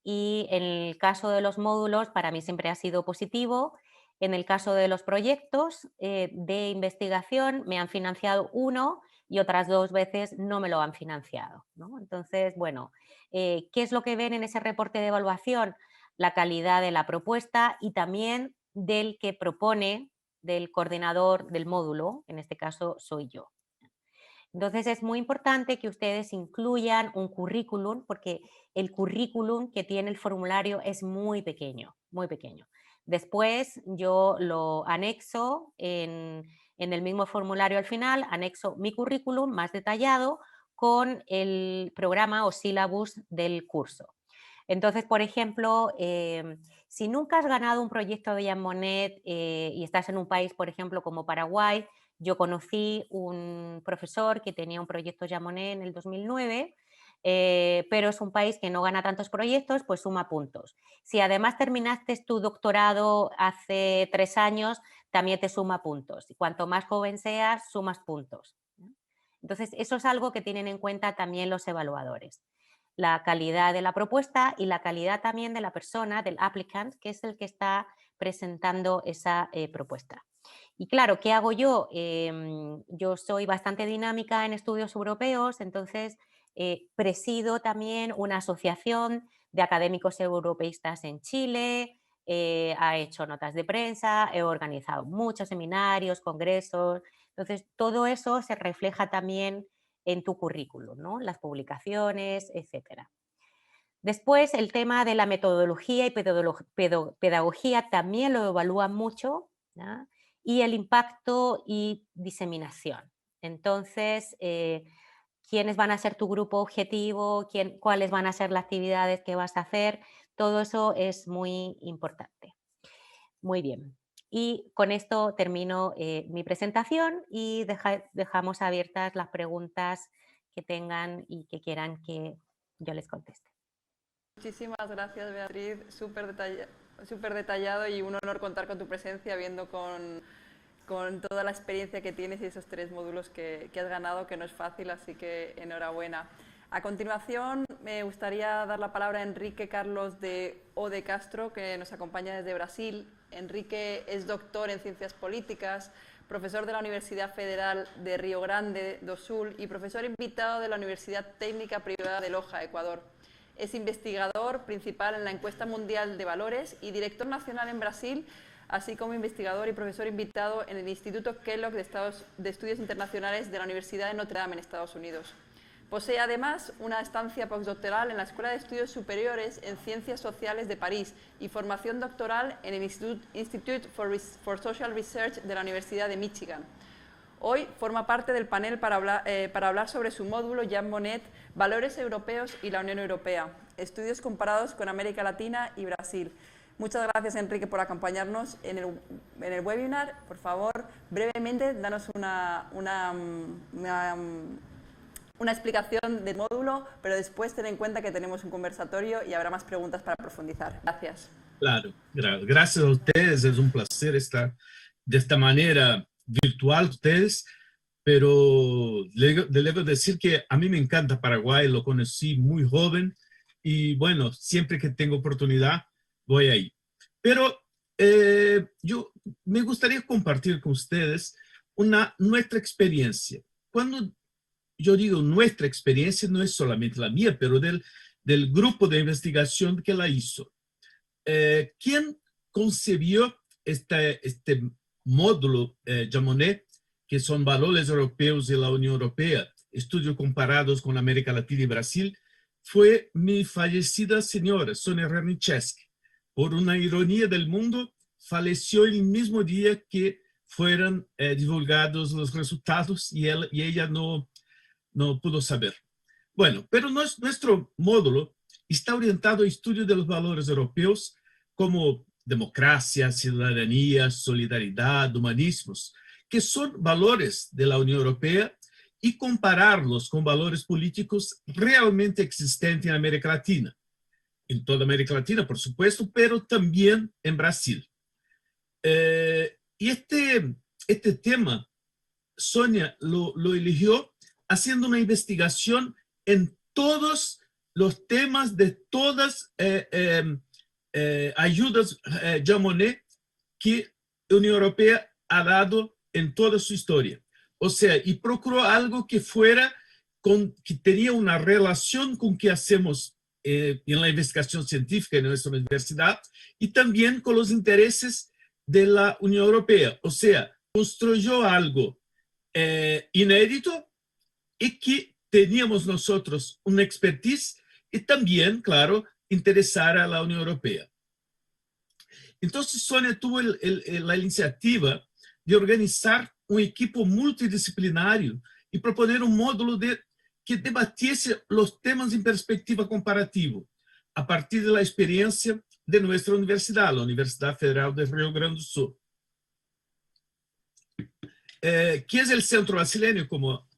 y en el caso de los módulos, para mí siempre ha sido positivo. En el caso de los proyectos de investigación, me han financiado uno y otras 2 veces no me lo han financiado, ¿no? Entonces, bueno, ¿qué es lo que ven en ese reporte de evaluación? La calidad de la propuesta y también del que propone, del coordinador del módulo, en este caso soy yo. Entonces es muy importante que ustedes incluyan un currículum porque el currículum que tiene el formulario es muy pequeño, muy pequeño. Después yo lo anexo en el mismo formulario al final, anexo mi currículum más detallado con el programa o sílabus del curso. Entonces, por ejemplo, si nunca has ganado un proyecto de Jean Monnet y estás en un país, por ejemplo, como Paraguay, yo conocí un profesor que tenía un proyecto Jean Monnet en el 2009, pero es un país que no gana tantos proyectos, pues suma puntos. Si además terminaste tu doctorado hace 3 años, también te suma puntos. Y cuanto más joven seas, sumas puntos, ¿no? Entonces, eso es algo que tienen en cuenta también los evaluadores. La calidad de la propuesta y la calidad también de la persona, del applicant, que es el que está presentando esa propuesta. Y claro, ¿qué hago yo? Yo soy bastante dinámica en estudios europeos, entonces presido también una asociación de académicos europeístas en Chile, ha hecho notas de prensa, he organizado muchos seminarios, congresos. Entonces, todo eso se refleja también en tu currículum, ¿no? Las publicaciones, etcétera. Después, el tema de la metodología y pedagogía también lo evalúan mucho, ¿no? Y el impacto y diseminación. Entonces, quiénes van a ser tu grupo objetivo, cuáles van a ser las actividades que vas a hacer, todo eso es muy importante. Muy bien. Y con esto termino mi presentación y dejamos abiertas las preguntas que tengan y que quieran que yo les conteste. Muchísimas gracias, Beatriz. Súper detallado y un honor contar con tu presencia, viendo con toda la experiencia que tienes y esos 3 módulos que has ganado, que no es fácil, así que enhorabuena. A continuación, me gustaría dar la palabra a Enrique Carlos de O de Castro, que nos acompaña desde Brasil. Enrique es doctor en Ciencias Políticas, profesor de la Universidad Federal de Río Grande do Sul y profesor invitado de la Universidad Técnica Privada de Loja, Ecuador. Es investigador principal en la Encuesta Mundial de Valores y director nacional en Brasil, así como investigador y profesor invitado en el Instituto Kellogg de Estudios Internacionales de la Universidad de Notre Dame en Estados Unidos. Posee además una estancia postdoctoral en la Escuela de Estudios Superiores en Ciencias Sociales de París y formación doctoral en el Institute for Social Research de la Universidad de Michigan. Hoy forma parte del panel para hablar sobre su módulo Jean Monnet, Valores Europeos y la Unión Europea, estudios comparados con América Latina y Brasil. Muchas gracias, Enrique, por acompañarnos en el webinar. Por favor, brevemente, danos una explicación del módulo, pero después ten en cuenta que tenemos un conversatorio y habrá más preguntas para profundizar. Gracias. Claro, gracias a ustedes. Es un placer estar de esta manera virtual ustedes, pero debo decir que a mí me encanta Paraguay, lo conocí muy joven y bueno, siempre que tengo oportunidad voy ahí. Pero yo me gustaría compartir con ustedes nuestra experiencia. Cuando yo digo nuestra experiencia, no es solamente la mía, pero del grupo de investigación que la hizo. ¿Quién concebió este módulo Jean Monnet, que son valores europeos de la Unión Europea, estudios comparados con América Latina y Brasil? Fue mi fallecida señora, Sonia Ranicheski. Por una ironía del mundo, falleció el mismo día que fueron divulgados los resultados y ella no pudo saber. Bueno, pero nuestro módulo está orientado a estudio de los valores europeos como democracia, ciudadanía, solidaridad, humanismos, que son valores de la Unión Europea, y compararlos con valores políticos realmente existentes en América Latina. En toda América Latina, por supuesto, pero también en Brasil. Y este tema, Sonia lo eligió haciendo una investigación en todos los temas de todas ayudas Jean Monnet que la Unión Europea ha dado en toda su historia. O sea, y procuró algo que que tenía una relación con que hacemos en la investigación científica en nuestra universidad y también con los intereses de la Unión Europea. O sea, construyó algo inédito y que teníamos nosotros una expertise y también, claro, interesar a la Unión Europea. Entonces, Sonia tuvo la iniciativa de organizar un equipo multidisciplinario y proponer un módulo que debatiese los temas en perspectiva comparativa, a partir de la experiencia de nuestra universidad, la Universidad Federal de Río Grande do Sul, que es el centro brasileño, como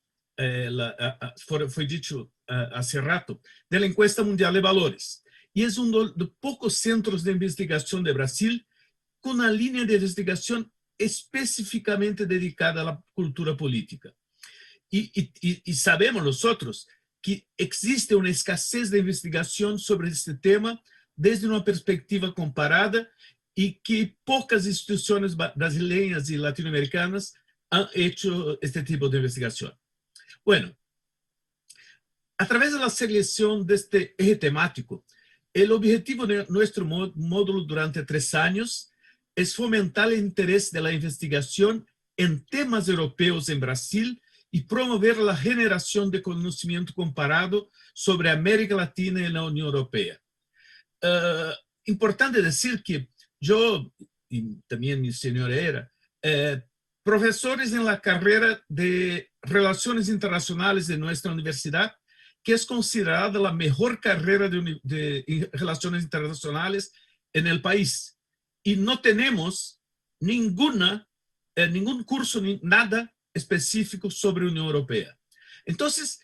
fue dicho hace rato, de la Encuesta Mundial de Valores. Y es uno de los pocos centros de investigación de Brasil con una línea de investigación específicamente dedicada a la cultura política. Y sabemos nosotros que existe una escasez de investigación sobre este tema desde una perspectiva comparada y que pocas instituciones brasileñas y latinoamericanas han hecho este tipo de investigación. Bueno, a través de la selección de este eje temático, El objetivo de nuestro módulo durante 3 años es fomentar el interés de la investigación en temas europeos en Brasil y promover la generación de conocimiento comparado sobre América Latina y la Unión Europea. Importante decir que yo, y también mi señora era, profesores en la carrera de Relaciones Internacionales de nuestra universidad, que es considerada la mejor carrera de Relaciones Internacionales en el país. Y no tenemos ningún curso, ni nada específico sobre Unión Europea. Entonces,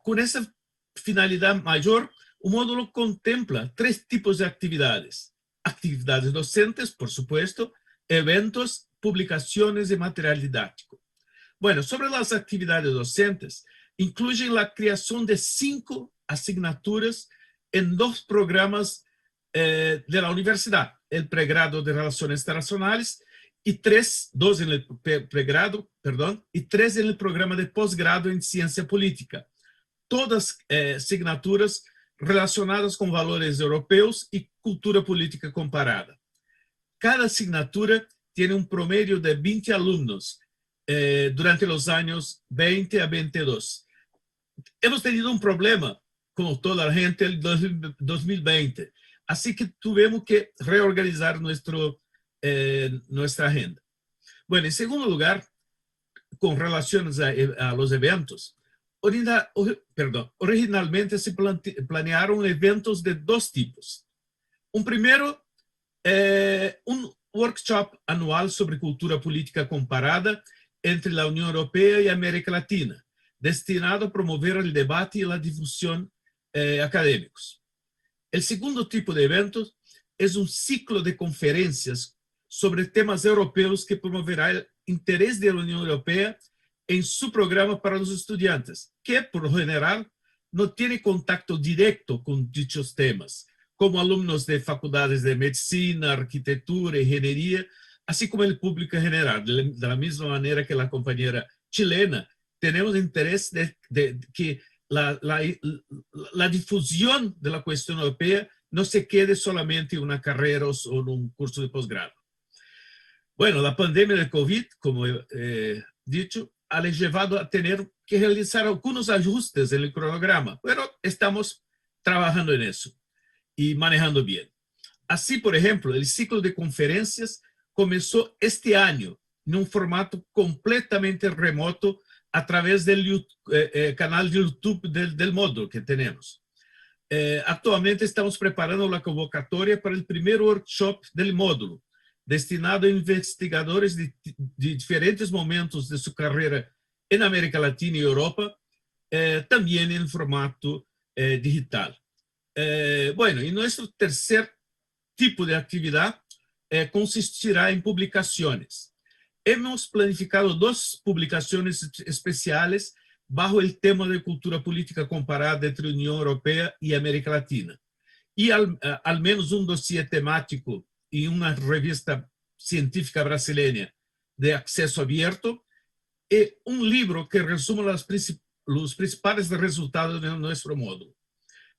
con esa finalidad mayor, un módulo contempla 3 tipos de actividades. Actividades docentes, por supuesto, eventos, publicaciones y material didáctico. Bueno, sobre las actividades docentes, incluyen la creación de 5 asignaturas en 2 programas de la universidad, el pregrado de Relaciones Internacionales y 2 en el pregrado, y 3 en el programa de posgrado en Ciencia Política. Todas asignaturas relacionadas con valores europeos y cultura política comparada. Cada asignatura tiene un promedio de 20 alumnos durante los años 20 a 22. Hemos tenido un problema, como toda la gente, en 2020. Así que tuvimos que reorganizar nuestra agenda. Bueno, en segundo lugar, con relaciones a los eventos, originalmente se planearon eventos de 2 tipos. Un primero, un workshop anual sobre cultura política comparada entre la Unión Europea y América Latina, destinado a promover el debate y la difusión académicos. El segundo tipo de eventos es un ciclo de conferencias sobre temas europeos que promoverá el interés de la Unión Europea en su programa para los estudiantes, que por lo general no tiene contacto directo con dichos temas, como alumnos de facultades de medicina, arquitectura, ingeniería, así como el público en general. De la misma manera que la compañera chilena, tenemos interés de que la difusión de la cuestión europea no se quede solamente en una carrera o en un curso de posgrado. Bueno, la pandemia de COVID, como he dicho, ha llevado a tener que realizar algunos ajustes en el cronograma, pero estamos trabajando en eso y manejando bien. Así, por ejemplo, el ciclo de conferencias comenzó este año en un formato completamente remoto a través del canal de YouTube del módulo que tenemos. Actualmente estamos preparando la convocatoria para el primer workshop del módulo, destinado a investigadores de diferentes momentos de su carrera en América Latina y Europa, también en formato digital. Bueno, y nuestro tercer tipo de actividad consistirá en publicaciones. Hemos planificado 2 publicaciones especiales bajo el tema de cultura política comparada entre Unión Europea y América Latina, y al menos un dossier temático y una revista científica brasileña de acceso abierto, y un libro que resume los principales resultados de nuestro módulo.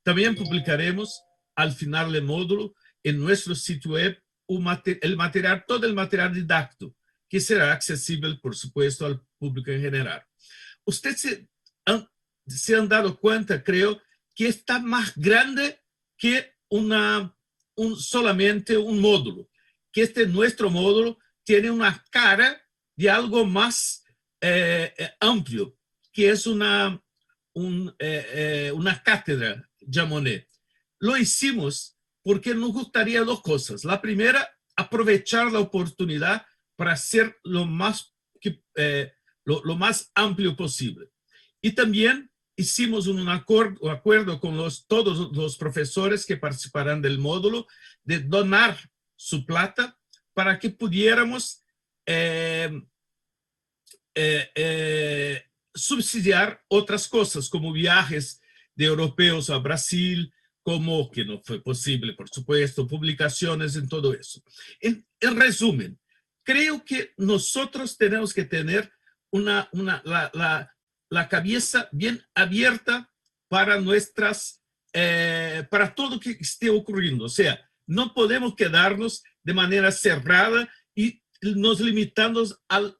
También publicaremos al final del módulo en nuestro sitio web todo el material didáctico, que será accesible, por supuesto, al público en general. Ustedes se han dado cuenta, creo, que está más grande que solamente un módulo, que nuestro módulo tiene una cara de algo más amplio, que es una cátedra Monnet. Lo hicimos porque nos gustaría 2 cosas. La primera, aprovechar la oportunidad para hacer lo más amplio posible. Y también hicimos un acuerdo con todos los profesores que participarán del módulo de donar su plata para que pudiéramos subsidiar otras cosas, como viajes de europeos a Brasil, como que no fue posible, por supuesto, publicaciones en todo eso. En resumen, creo que nosotros tenemos que tener la cabeza bien abierta para nuestras para todo lo que esté ocurriendo. O sea, no podemos quedarnos de manera cerrada y nos limitamos al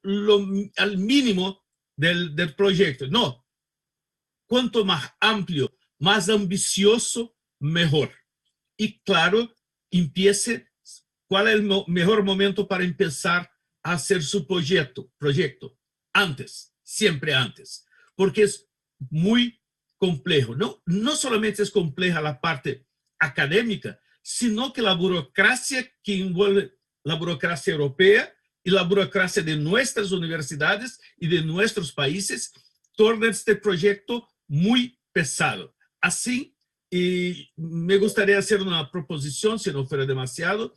mínimo del proyecto. No, cuanto más amplio, más ambicioso, mejor. Y claro, empiece, ¿cuál es el mejor momento para empezar a hacer su proyecto? Antes, siempre antes, porque es muy complejo. No solamente es compleja la parte académica, sino que la burocracia que envuelve la burocracia europea y la burocracia de nuestras universidades y de nuestros países torna este proyecto muy pesado. Así, y me gustaría hacer una proposición, si no fuera demasiado,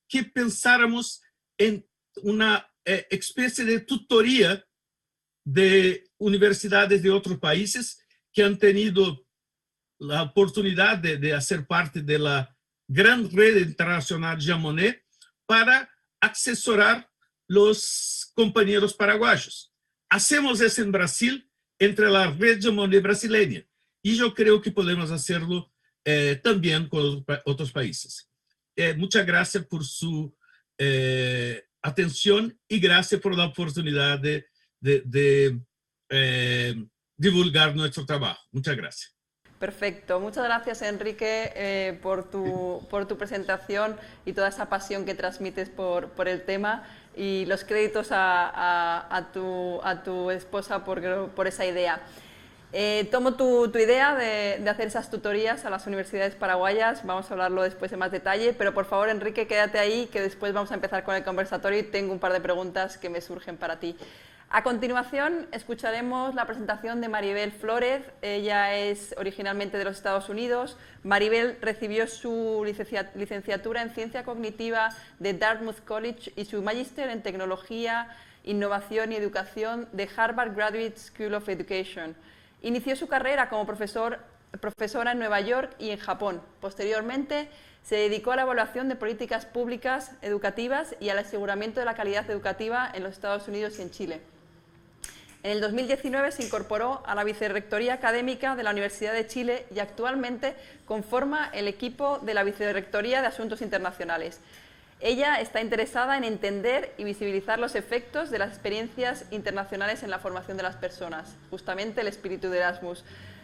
que pensáramos en una especie de tutoría de universidades de otros países que han tenido la oportunidad de hacer parte de la gran red internacional Jean Monnet para asesorar los compañeros paraguayos. Hacemos eso en Brasil entre la red Jean Monnet brasileña y yo creo que podemos hacerlo también con otros países. Muchas gracias por su atención y gracias por la oportunidad de divulgar nuestro trabajo. Muchas gracias. Perfecto. Muchas gracias, Enrique, por tu presentación y toda esa pasión que transmites por el tema, y los créditos a tu esposa por esa idea. Tomo tu idea de hacer esas tutorías a las universidades paraguayas. Vamos a hablarlo después en más detalle, pero por favor, Enrique, quédate ahí, que después vamos a empezar con el conversatorio y tengo un par de preguntas que me surgen para ti. A continuación, escucharemos la presentación de Maribel Flórez. Ella es originalmente de los Estados Unidos. Maribel recibió su licenciatura en Ciencia Cognitiva de Dartmouth College y su magíster en Tecnología, Innovación y Educación de Harvard Graduate School of Education. Inició su carrera como profesora en Nueva York y en Japón. Posteriormente, se dedicó a la evaluación de políticas públicas educativas y al aseguramiento de la calidad educativa en los Estados Unidos y en Chile. En el 2019 se incorporó a la Vicerrectoría Académica de la Universidad de Chile y actualmente conforma el equipo de la Vicerrectoría de Asuntos Internacionales. Ella está interesada en entender y visibilizar los efectos de las experiencias internacionales en la formación de las personas, justamente el espíritu de Erasmus.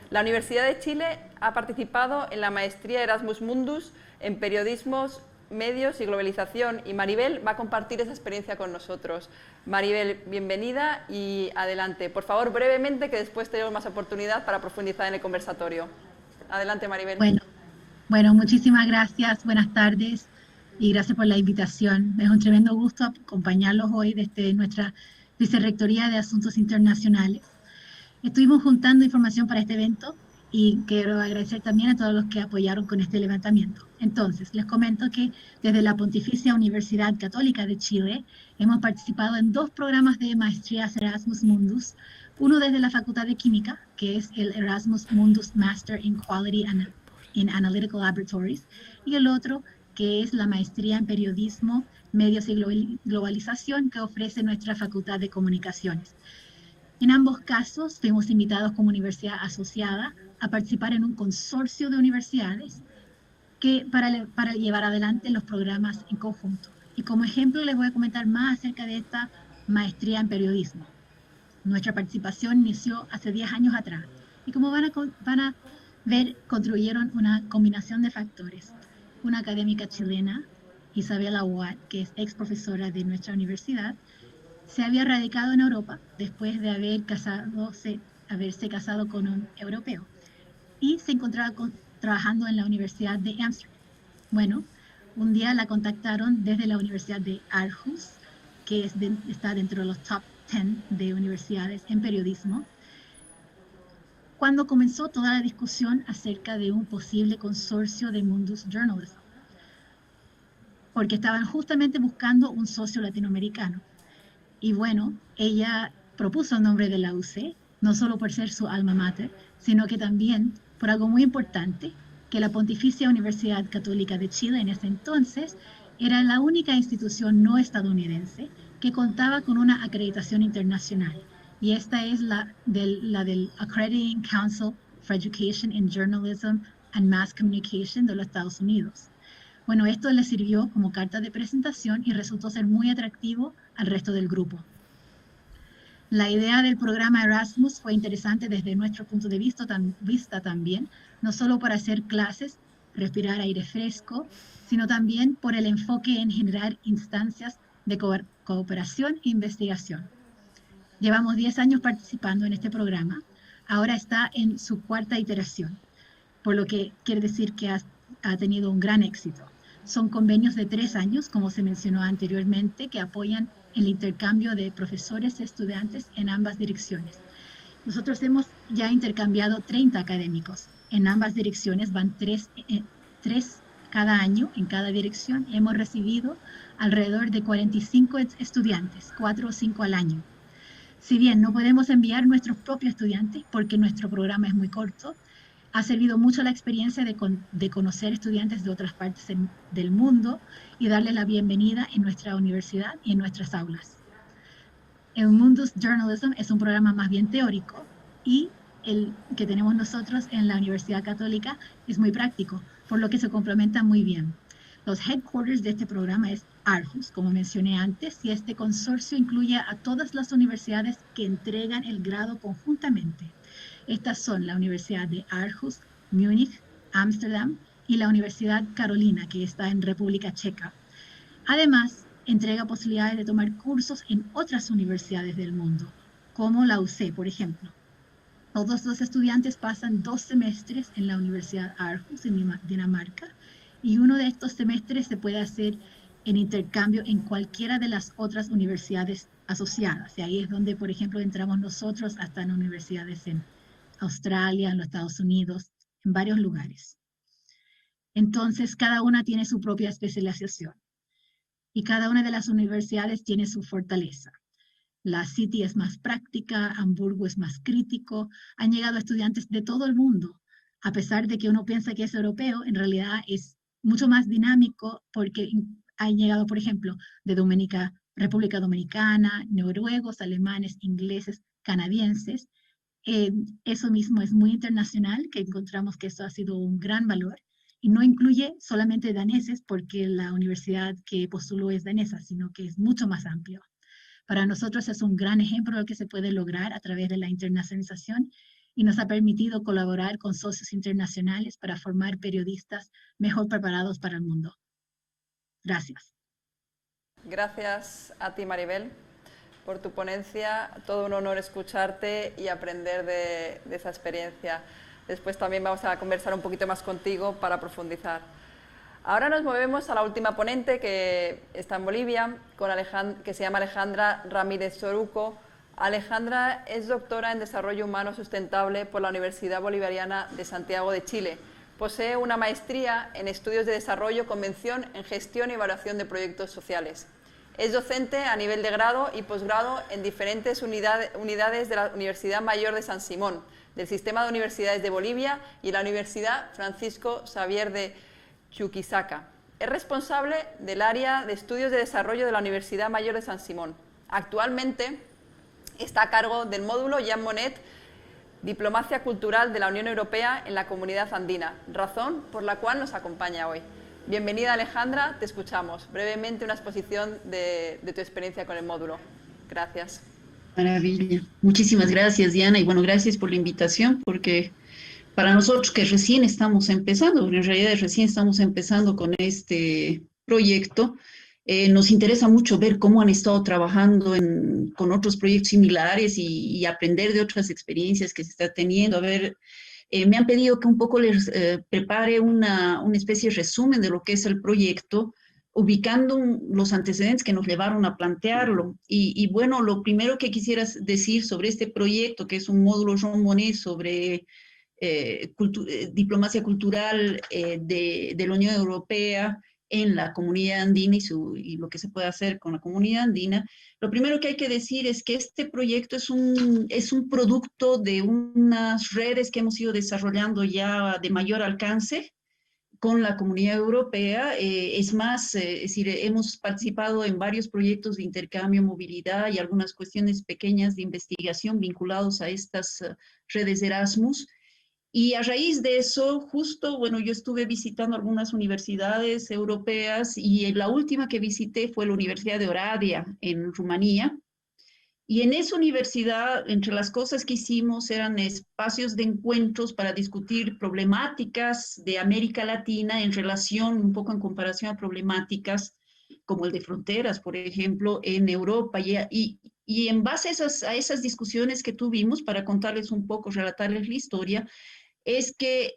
La Universidad de Chile ha participado en la maestría Erasmus Mundus en Periodismos, Medios y Globalización, y Maribel va a compartir esa experiencia con nosotros. Maribel, bienvenida y adelante. Por favor, brevemente, que después tenemos más oportunidad para profundizar en el conversatorio. Adelante, Maribel. Bueno, muchísimas gracias, buenas tardes y gracias por la invitación. Es un tremendo gusto acompañarlos hoy desde nuestra Vicerrectoría de Asuntos Internacionales. Estuvimos juntando información para este evento y quiero agradecer también a todos los que apoyaron con este levantamiento. Entonces, les comento que desde la Pontificia Universidad Católica de Chile hemos participado en 2 programas de maestrías Erasmus Mundus, uno desde la Facultad de Química, que es el Erasmus Mundus Master in Quality in Analytical Laboratories, y el otro que es la maestría en Periodismo, Medios y Globalización, que ofrece nuestra Facultad de Comunicaciones. En ambos casos fuimos invitados como universidad asociada a participar en un consorcio de universidades para llevar adelante los programas en conjunto. Y como ejemplo les voy a comentar más acerca de esta maestría en periodismo. Nuestra participación inició hace 10 años atrás y como van a ver, contribuyeron una combinación de factores. Una académica chilena, Isabela Watt, que es ex profesora de nuestra universidad, se había radicado en Europa después de haberse casado con un europeo y se encontraba trabajando en la Universidad de Ámsterdam. Bueno, un día la contactaron desde la Universidad de Aarhus, que está dentro de los top 10 de universidades en periodismo, cuando comenzó toda la discusión acerca de un posible consorcio de Mundus Journalism, porque estaban justamente buscando un socio latinoamericano. Y bueno, ella propuso el nombre de la UC, no solo por ser su alma mater, sino que también por algo muy importante, que la Pontificia Universidad Católica de Chile en ese entonces era la única institución no estadounidense que contaba con una acreditación internacional. Y esta es la del Accrediting Council for Education in Journalism, and Mass Communication de los Estados Unidos. Bueno, esto le sirvió como carta de presentación y resultó ser muy atractivo al resto del grupo. La idea del programa Erasmus fue interesante desde nuestro punto de vista también, no solo para hacer clases, respirar aire fresco, sino también por el enfoque en generar instancias de cooperación e investigación. Llevamos 10 años participando en este programa, ahora está en su 4ª iteración, por lo que quiere decir que ha tenido un gran éxito. Son convenios de 3 años, como se mencionó anteriormente, que apoyan el intercambio de profesores y estudiantes en ambas direcciones. Nosotros hemos ya intercambiado 30 académicos. En ambas direcciones van 3 cada año en cada dirección. Hemos recibido alrededor de 45 estudiantes, 4 o 5 al año. Si bien no podemos enviar nuestros propios estudiantes porque nuestro programa es muy corto, ha servido mucho la experiencia de conocer estudiantes de otras partes del mundo y darles la bienvenida en nuestra universidad y en nuestras aulas. El Mundus Journalism es un programa más bien teórico y el que tenemos nosotros en la Universidad Católica es muy práctico, por lo que se complementan muy bien. Los headquarters de este programa es Aarhus, como mencioné antes, y este consorcio incluye a todas las universidades que entregan el grado conjuntamente. Estas son la Universidad de Aarhus, Múnich, Ámsterdam y la Universidad Carolina, que está en República Checa. Además, entrega posibilidades de tomar cursos en otras universidades del mundo, como la UC, por ejemplo. Todos los estudiantes pasan 2 semestres en la Universidad Aarhus, en Dinamarca, y uno de estos semestres se puede hacer en intercambio en cualquiera de las otras universidades asociadas. Y ahí es donde, por ejemplo, entramos nosotros hasta en universidades en Australia, en los Estados Unidos, en varios lugares. Entonces, cada una tiene su propia especialización y cada una de las universidades tiene su fortaleza. La City es más práctica, Hamburgo es más crítico, han llegado estudiantes de todo el mundo. A pesar de que uno piensa que es europeo, en realidad es mucho más dinámico porque han llegado, por ejemplo, de República Dominicana, noruegos, alemanes, ingleses, canadienses. Eso mismo es muy internacional, que encontramos que eso ha sido un gran valor, y no incluye solamente daneses porque la universidad que postuló es danesa, sino que es mucho más amplio. Para nosotros es un gran ejemplo de lo que se puede lograr a través de la internacionalización y nos ha permitido colaborar con socios internacionales para formar periodistas mejor preparados para el mundo. Gracias. Gracias a ti, Maribel, por tu ponencia. Todo un honor escucharte y aprender de esa experiencia. Después también vamos a conversar un poquito más contigo para profundizar. Ahora nos movemos a la última ponente que está en Bolivia, que se llama Alejandra Ramírez Soruco. Alejandra es doctora en Desarrollo Humano Sustentable por la Universidad Bolivariana de Santiago de Chile. Posee una maestría en Estudios de Desarrollo con mención en Gestión y Evaluación de Proyectos Sociales. Es docente a nivel de grado y posgrado en diferentes unidades de la Universidad Mayor de San Simón, del Sistema de Universidades de Bolivia y la Universidad Francisco Xavier de Chuquisaca. Es responsable del área de Estudios de Desarrollo de la Universidad Mayor de San Simón. Actualmente está a cargo del módulo Jean Monnet, Diplomacia Cultural de la Unión Europea en la Comunidad Andina, razón por la cual nos acompaña hoy. Bienvenida, Alejandra, te escuchamos. Brevemente una exposición de tu experiencia con el módulo. Gracias. Maravilla. Muchísimas gracias, Diana, y bueno, gracias por la invitación, porque para nosotros que recién estamos empezando, en realidad recién estamos empezando con este proyecto, nos interesa mucho ver cómo han estado trabajando con otros proyectos similares y aprender de otras experiencias que se está teniendo. A ver, me han pedido que un poco les prepare una especie de resumen de lo que es el proyecto, ubicando los antecedentes que nos llevaron a plantearlo. Y bueno, lo primero que quisiera decir sobre este proyecto, que es un módulo Jean Monnet sobre diplomacia cultural de la Unión Europea en la comunidad andina y lo que se puede hacer con la comunidad andina. Lo primero que hay que decir es que este proyecto es un producto de unas redes que hemos ido desarrollando ya de mayor alcance con la comunidad europea. Es más, es decir, hemos participado en varios proyectos de intercambio, movilidad y algunas cuestiones pequeñas de investigación vinculados a estas redes Erasmus. Y a raíz de eso, justo, bueno, yo estuve visitando algunas universidades europeas y la última que visité fue la Universidad de Oradea en Rumanía. Y en esa universidad, entre las cosas que hicimos eran espacios de encuentros para discutir problemáticas de América Latina en relación, un poco en comparación a problemáticas como el de fronteras, por ejemplo, en Europa. Y en base a esas discusiones que tuvimos, para contarles un poco, relatarles la historia, es que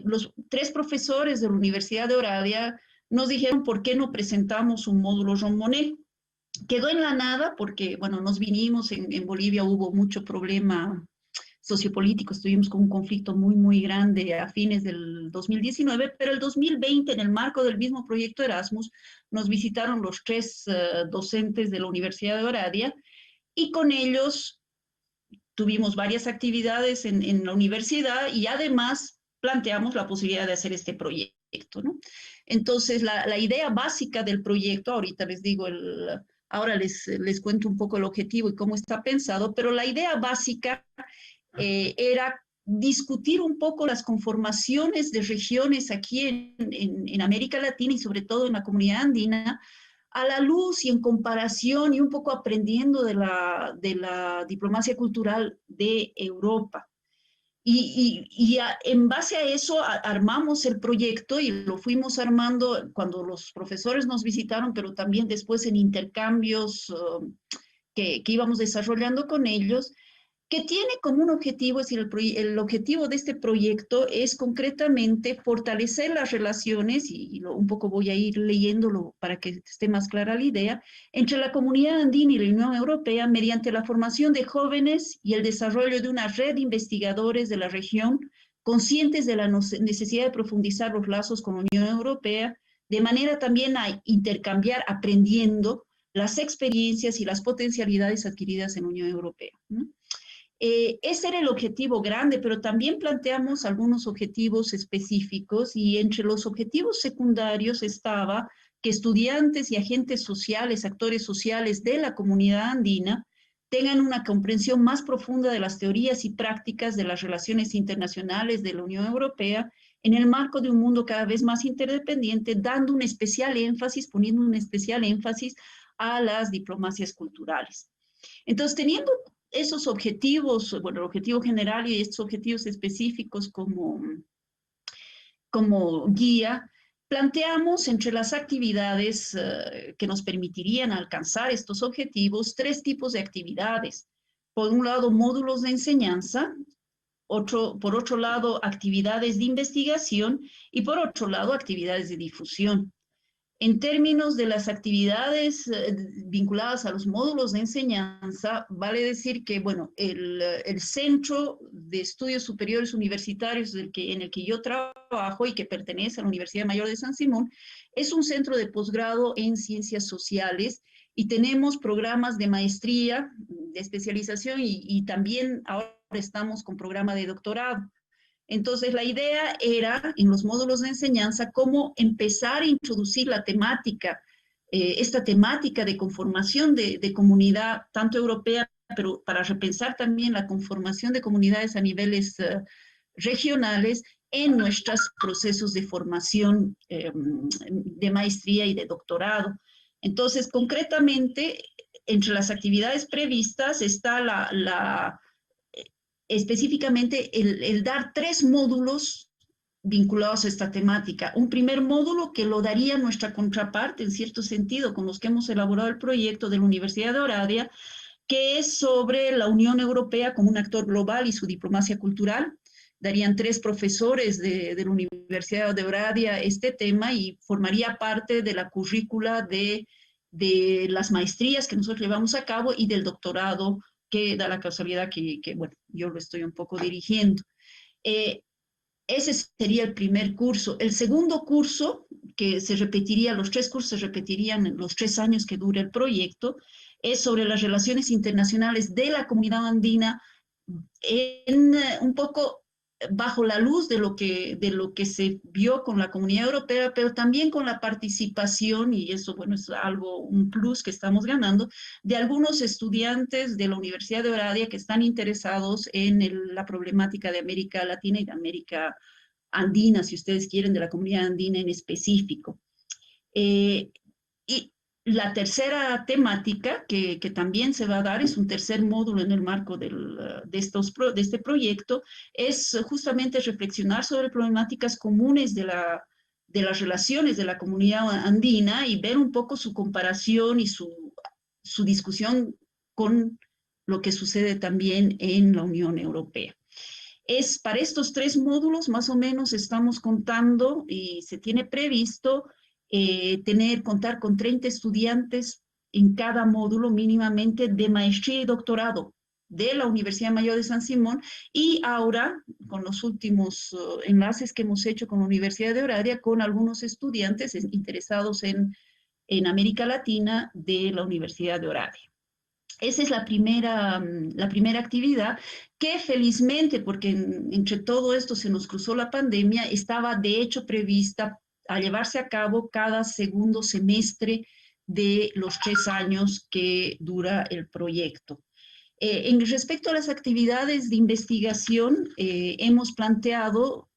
los 3 profesores de la Universidad de Oradea nos dijeron por qué no presentamos un módulo Jean Monnet. Quedó en la nada porque, bueno, nos vinimos, en Bolivia hubo mucho problema sociopolítico, estuvimos con un conflicto muy, muy grande a fines del 2019, pero el 2020, en el marco del mismo proyecto Erasmus, nos visitaron los 3 docentes de la Universidad de Oradea y con ellos tuvimos varias actividades en la universidad y además planteamos la posibilidad de hacer este proyecto, ¿no? Entonces, la idea básica del proyecto, ahorita les digo, ahora les cuento un poco el objetivo y cómo está pensado, pero la idea básica era discutir un poco las conformaciones de regiones aquí en América Latina y sobre todo en la comunidad andina, a la luz y en comparación y un poco aprendiendo de la diplomacia cultural de Europa. En base a eso armamos el proyecto y lo fuimos armando cuando los profesores nos visitaron, pero también después en intercambios que íbamos desarrollando con ellos, que tiene como un objetivo, es decir, el objetivo de este proyecto es concretamente fortalecer las relaciones, un poco voy a ir leyéndolo para que esté más clara la idea, entre la comunidad andina y la Unión Europea mediante la formación de jóvenes y el desarrollo de una red de investigadores de la región conscientes de la necesidad de profundizar los lazos con la Unión Europea, de manera también a intercambiar aprendiendo las experiencias y las potencialidades adquiridas en la Unión Europea, ¿no? Ese era el objetivo grande, pero también planteamos algunos objetivos específicos y entre los objetivos secundarios estaba que estudiantes y agentes sociales, actores sociales de la comunidad andina tengan una comprensión más profunda de las teorías y prácticas de las relaciones internacionales de la Unión Europea en el marco de un mundo cada vez más interdependiente, dando un especial énfasis, poniendo un especial énfasis a las diplomacias culturales. Entonces, teniendo esos objetivos, bueno, el objetivo general y estos objetivos específicos como guía, planteamos entre las actividades que nos permitirían alcanzar estos objetivos 3 tipos de actividades. Por un lado, módulos de enseñanza, por otro lado, actividades de investigación y por otro lado, actividades de difusión. En términos de las actividades vinculadas a los módulos de enseñanza, vale decir que, bueno, el Centro de Estudios Superiores Universitarios en el que yo trabajo y que pertenece a la Universidad Mayor de San Simón, es un centro de posgrado en ciencias sociales y tenemos programas de maestría, de especialización y también ahora estamos con programa de doctorado. Entonces, la idea era, en los módulos de enseñanza, cómo empezar a introducir la temática, esta temática de conformación de comunidad, tanto europea, pero para repensar también la conformación de comunidades a niveles regionales en nuestros procesos de formación de maestría y de doctorado. Entonces, concretamente, entre las actividades previstas está específicamente el dar 3 módulos vinculados a esta temática. Un primer módulo que lo daría nuestra contraparte, en cierto sentido, con los que hemos elaborado el proyecto de la Universidad de Oradea, que es sobre la Unión Europea como un actor global y su diplomacia cultural. Darían 3 profesores de la Universidad de Oradea este tema y formaría parte de la currícula de las maestrías que nosotros llevamos a cabo y del doctorado que da la casualidad que, bueno, yo lo estoy un poco dirigiendo. Ese sería el primer curso. El segundo curso, que se repetiría, los 3 cursos se repetirían en los 3 años que dura el proyecto, es sobre las relaciones internacionales de la comunidad andina, un poco bajo la luz de lo que se vio con la Comunidad Europea, pero también con la participación, y eso, bueno, es algo, un plus que estamos ganando, de algunos estudiantes de la Universidad de Oradea que están interesados en la problemática de América Latina y de América Andina, si ustedes quieren, de la comunidad andina en específico. Y la tercera temática que también se va a dar, es un tercer módulo en el marco de este proyecto, es justamente reflexionar sobre problemáticas comunes de las relaciones de la comunidad andina y ver un poco su comparación y su discusión con lo que sucede también en la Unión Europea. Para estos 3 módulos, más o menos, estamos contando y se tiene previsto contar con 30 estudiantes en cada módulo mínimamente de maestría y doctorado de la Universidad Mayor de San Simón, y ahora, con los últimos enlaces que hemos hecho con la Universidad de Oradea, con algunos estudiantes interesados en América Latina de la Universidad de Oradea. Esa es la primera actividad que felizmente, porque entre todo esto se nos cruzó la pandemia, estaba de hecho prevista a llevarse a cabo cada segundo semestre de los 3 años que dura el proyecto. En respecto a las actividades de investigación, hemos planteado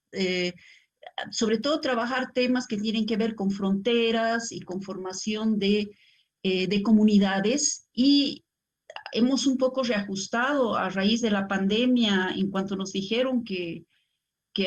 sobre todo trabajar temas que tienen que ver con fronteras y con formación de comunidades, y hemos un poco reajustado a raíz de la pandemia en cuanto nos dijeron que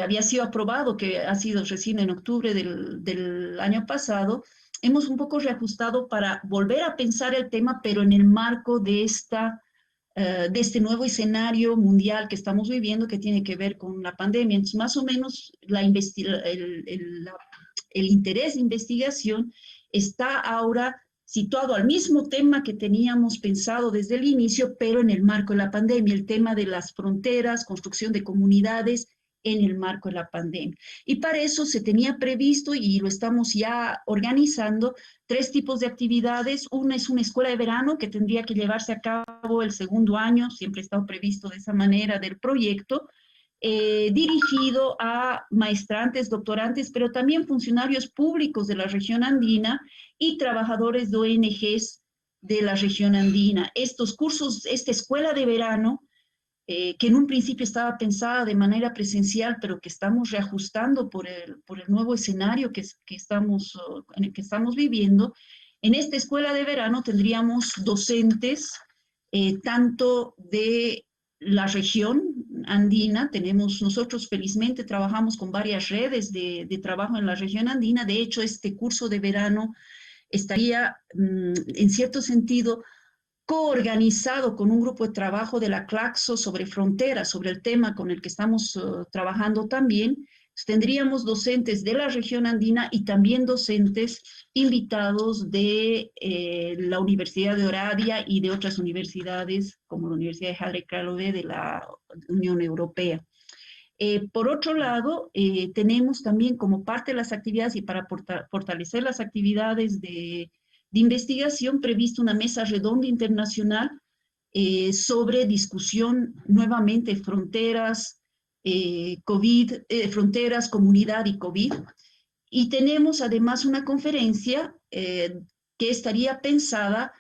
había sido aprobado, que ha sido recién en octubre del año pasado. Hemos un poco reajustado para volver a pensar el tema, pero en el marco de este nuevo escenario mundial que estamos viviendo, que tiene que ver con la pandemia. Entonces, más o menos, el interés de investigación está ahora situado al mismo tema que teníamos pensado desde el inicio, pero en el marco de la pandemia, el tema de las fronteras, construcción de comunidades en el marco de la pandemia. Y para eso se tenía previsto, y lo estamos ya organizando, 3 tipos de actividades. Una es una escuela de verano que tendría que llevarse a cabo el segundo año, siempre ha estado previsto de esa manera del proyecto, dirigido a maestrantes, doctorantes, pero también funcionarios públicos de la región andina y trabajadores de ONGs de la región andina. Estos cursos, esta escuela de verano, que en un principio estaba pensada de manera presencial, pero que estamos reajustando por el nuevo escenario en el que estamos viviendo. En esta escuela de verano tendríamos docentes tanto de la región andina. Nosotros felizmente trabajamos con varias redes de trabajo en la región andina. De hecho, este curso de verano estaría, en cierto sentido, coorganizado con un grupo de trabajo de la Claxo sobre fronteras, sobre el tema con el que estamos trabajando también. Tendríamos docentes de la región andina y también docentes invitados de la Universidad de Oradea y de otras universidades, como la Universidad de Hadri Kralove de la Unión Europea. Por otro lado, tenemos también como parte de las actividades y para fortalecer las actividades de investigación, previsto una mesa redonda internacional sobre discusión nuevamente fronteras, fronteras, comunidad y COVID. Y tenemos además una conferencia que estaría pensada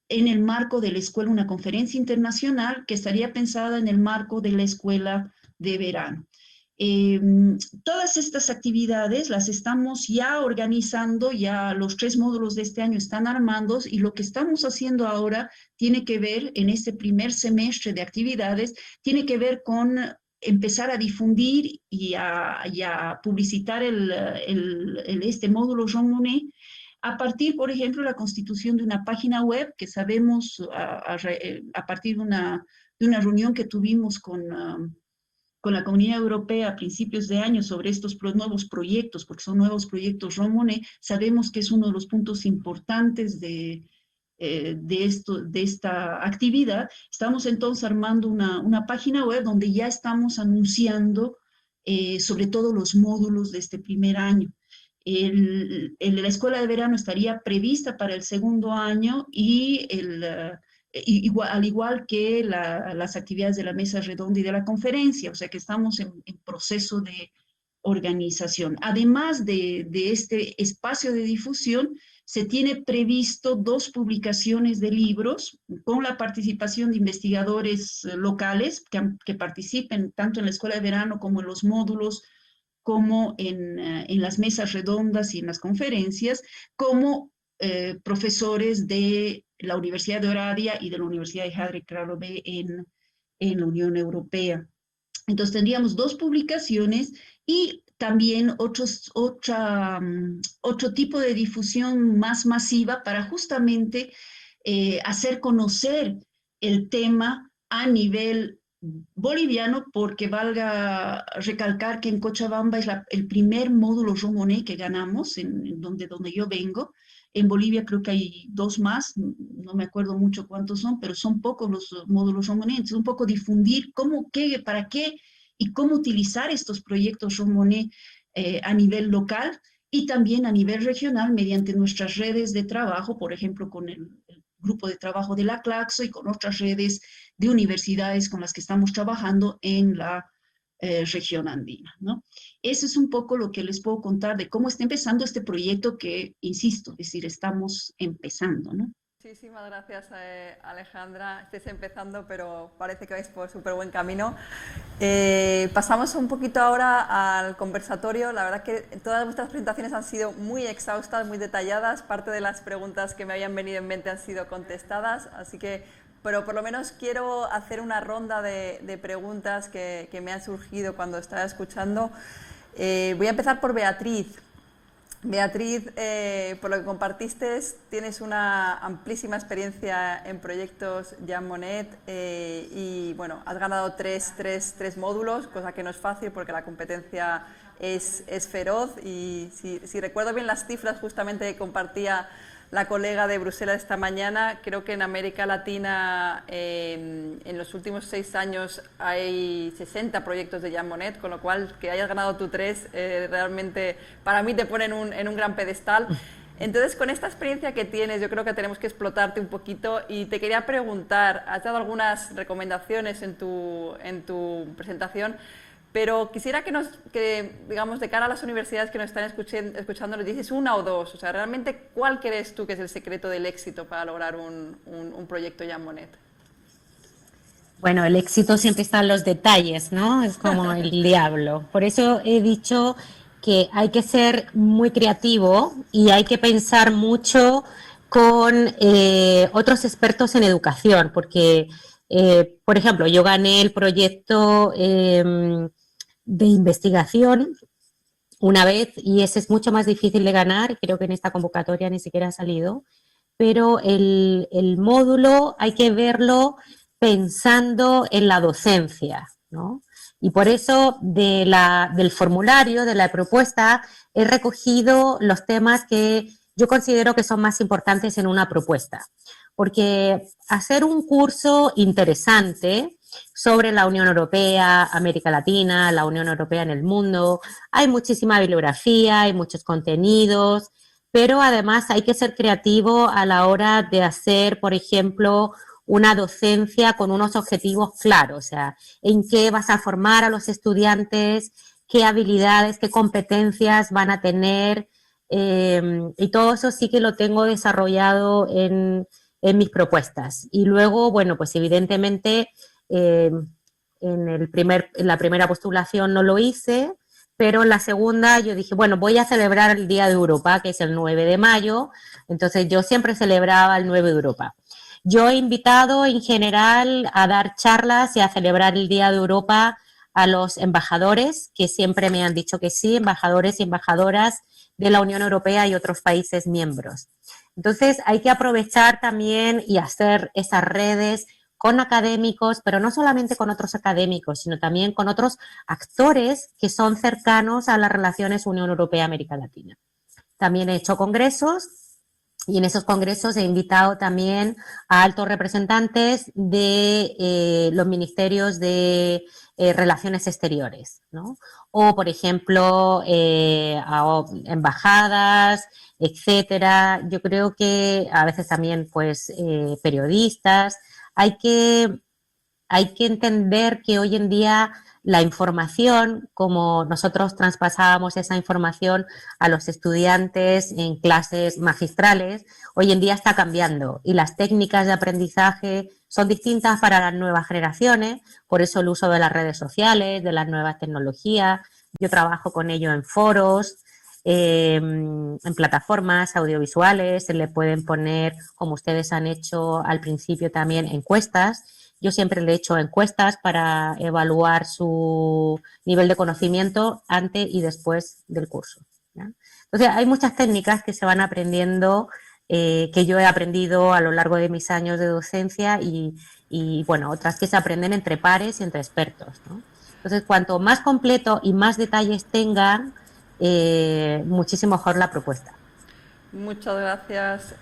en el marco de la escuela, una conferencia internacional que estaría pensada en el marco de la escuela de verano. Todas estas actividades las estamos ya organizando, ya los 3 módulos de este año están armados, y lo que estamos haciendo ahora tiene que ver, en este primer semestre de actividades, tiene que ver con empezar a difundir y a publicitar este módulo Jean Monnet, a partir, por ejemplo, de la constitución de una página web que sabemos a partir de una reunión que tuvimos con la Comunidad Europea a principios de año sobre estos nuevos proyectos, porque son nuevos proyectos Jean Monnet. Sabemos que es uno de los puntos importantes de esta actividad. Estamos entonces armando una página web donde ya estamos anunciando sobre todo los módulos de este primer año. La escuela de verano estaría prevista para el segundo año, y al igual que las actividades de la mesa redonda y de la conferencia, o sea que estamos en proceso de organización. Además de este espacio de difusión, se tiene previsto 2 publicaciones de libros con la participación de investigadores locales que participen tanto en la escuela de verano como en los módulos, como en las mesas redondas y en las conferencias, como profesores de la Universidad de Oradea y de la Universidad de Hadri Kralove en la Unión Europea. Entonces tendríamos 2 publicaciones y también otro tipo de difusión más masiva para justamente hacer conocer el tema a nivel boliviano, porque valga recalcar que en Cochabamba es el primer módulo Romoné que ganamos, en donde yo vengo. En Bolivia creo que hay 2 más, no me acuerdo mucho cuántos son, pero son pocos los módulos Romoné. Entonces, un poco difundir cómo, qué, para qué y cómo utilizar estos proyectos Romoné a nivel local y también a nivel regional mediante nuestras redes de trabajo, por ejemplo, con el grupo de trabajo de la Claxo y con otras redes de universidades con las que estamos trabajando en la región andina, ¿no? Eso es un poco lo que les puedo contar de cómo está empezando este proyecto que, insisto, es decir, estamos empezando, ¿no? Muchísimas gracias, Alejandra. Estáis empezando, pero parece que vais por súper buen camino. Pasamos un poquito ahora al conversatorio. La verdad que todas vuestras presentaciones han sido muy exhaustas, muy detalladas. Parte de las preguntas que me habían venido en mente han sido contestadas, así que, pero por lo menos quiero hacer una ronda de preguntas que me han surgido cuando estaba escuchando. Voy a empezar por Beatriz. Beatriz, por lo que compartiste, tienes una amplísima experiencia en proyectos Jean Monnet y bueno, has ganado tres módulos, cosa que no es fácil porque la competencia es feroz y si recuerdo bien las cifras justamente que compartía la colega de Bruselas esta mañana, creo que en América Latina en los últimos 6 años hay 60 proyectos de Jean Monnet, con lo cual que hayas ganado tú 3 realmente para mí te pone en un gran pedestal. Entonces, con esta experiencia que tienes, yo creo que tenemos que explotarte un poquito y te quería preguntar, has dado algunas recomendaciones en tu presentación, pero quisiera que, digamos, de cara a las universidades que nos están escuchando, les dices 1 o 2. O sea, realmente, ¿cuál crees tú que es el secreto del éxito para lograr un proyecto Jean Monnet? Bueno, el éxito siempre está en los detalles, ¿no? Es como el diablo. Por eso he dicho que hay que ser muy creativo y hay que pensar mucho con otros expertos en educación, porque, por ejemplo, yo gané el proyecto de investigación una vez y ese es mucho más difícil de ganar, creo que en esta convocatoria ni siquiera ha salido, pero el módulo hay que verlo pensando en la docencia, ¿no? Y por eso del formulario, de la propuesta, he recogido los temas que yo considero que son más importantes en una propuesta, porque hacer un curso interesante sobre la Unión Europea, América Latina, la Unión Europea en el mundo. Hay muchísima bibliografía, hay muchos contenidos, pero además hay que ser creativo a la hora de hacer, por ejemplo, una docencia con unos objetivos claros, o sea, en qué vas a formar a los estudiantes, qué habilidades, qué competencias van a tener, y todo eso sí que lo tengo desarrollado en mis propuestas. Y luego, bueno, pues evidentemente en la primera postulación no lo hice, pero en la segunda yo dije, bueno, voy a celebrar el Día de Europa, que es el 9 de mayo, entonces yo siempre celebraba el 9 de Europa. Yo he invitado en general a dar charlas y a celebrar el Día de Europa a los embajadores, que siempre me han dicho que sí, embajadores y embajadoras de la Unión Europea y otros países miembros. Entonces hay que aprovechar también y hacer esas redes con académicos, pero no solamente con otros académicos, sino también con otros actores que son cercanos a las relaciones Unión Europea-América Latina. También he hecho congresos y en esos congresos he invitado también a altos representantes de los ministerios de relaciones exteriores, ¿no? O, por ejemplo, a embajadas, etcétera. Yo creo que a veces también, pues, periodistas. Hay que entender que hoy en día la información, como nosotros traspasábamos esa información a los estudiantes en clases magistrales, hoy en día está cambiando y las técnicas de aprendizaje son distintas para las nuevas generaciones, por eso el uso de las redes sociales, de las nuevas tecnologías. Yo trabajo con ello en foros, en plataformas audiovisuales, se le pueden poner, como ustedes han hecho al principio también, encuestas. Yo siempre le he hecho encuestas para evaluar su nivel de conocimiento antes y después del curso, ¿ya? Entonces, hay muchas técnicas que se van aprendiendo, que yo he aprendido a lo largo de mis años de docencia y bueno, otras que se aprenden entre pares y entre expertos, ¿no? Entonces, cuanto más completo y más detalles tengan, muchísimo mejor la propuesta. Muchas gracias.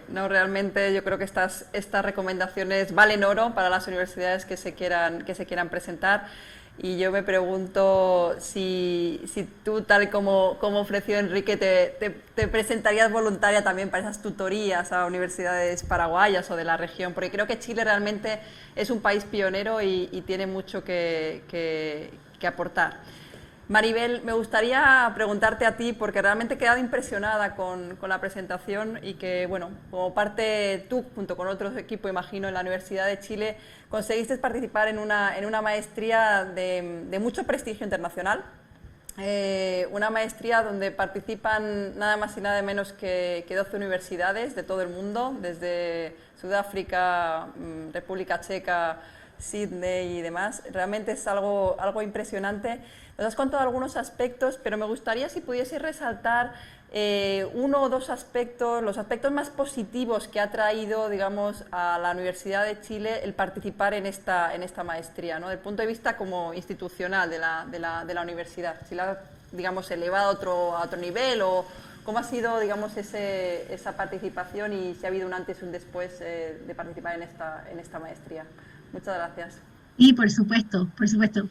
No, realmente yo creo que estas recomendaciones valen oro para las universidades que se quieran presentar. Y yo me pregunto si tú, tal como ofreció Enrique, te presentarías voluntaria también para esas tutorías a universidades paraguayas o de la región, porque creo que Chile realmente es un país pionero y tiene mucho que aportar. Maribel, me gustaría preguntarte a ti, porque realmente he quedado impresionada con la presentación y que, bueno, como parte tú, junto con otro equipo, imagino, en la Universidad de Chile, conseguiste participar en una maestría de mucho prestigio internacional, una maestría donde participan nada más y nada menos que 12 universidades de todo el mundo, desde Sudáfrica, República Checa, Sydney y demás. Realmente es algo impresionante. Nos has contado algunos aspectos, pero me gustaría si pudiese resaltar uno o dos aspectos, los aspectos más positivos que ha traído, digamos, a la Universidad de Chile el participar en esta maestría, ¿no? Desde el punto de vista como institucional de la universidad, si la ha, digamos, elevado a otro nivel, o cómo ha sido, digamos, esa participación y si ha habido un antes y un después de participar en esta maestría. Muchas gracias. Y por supuesto.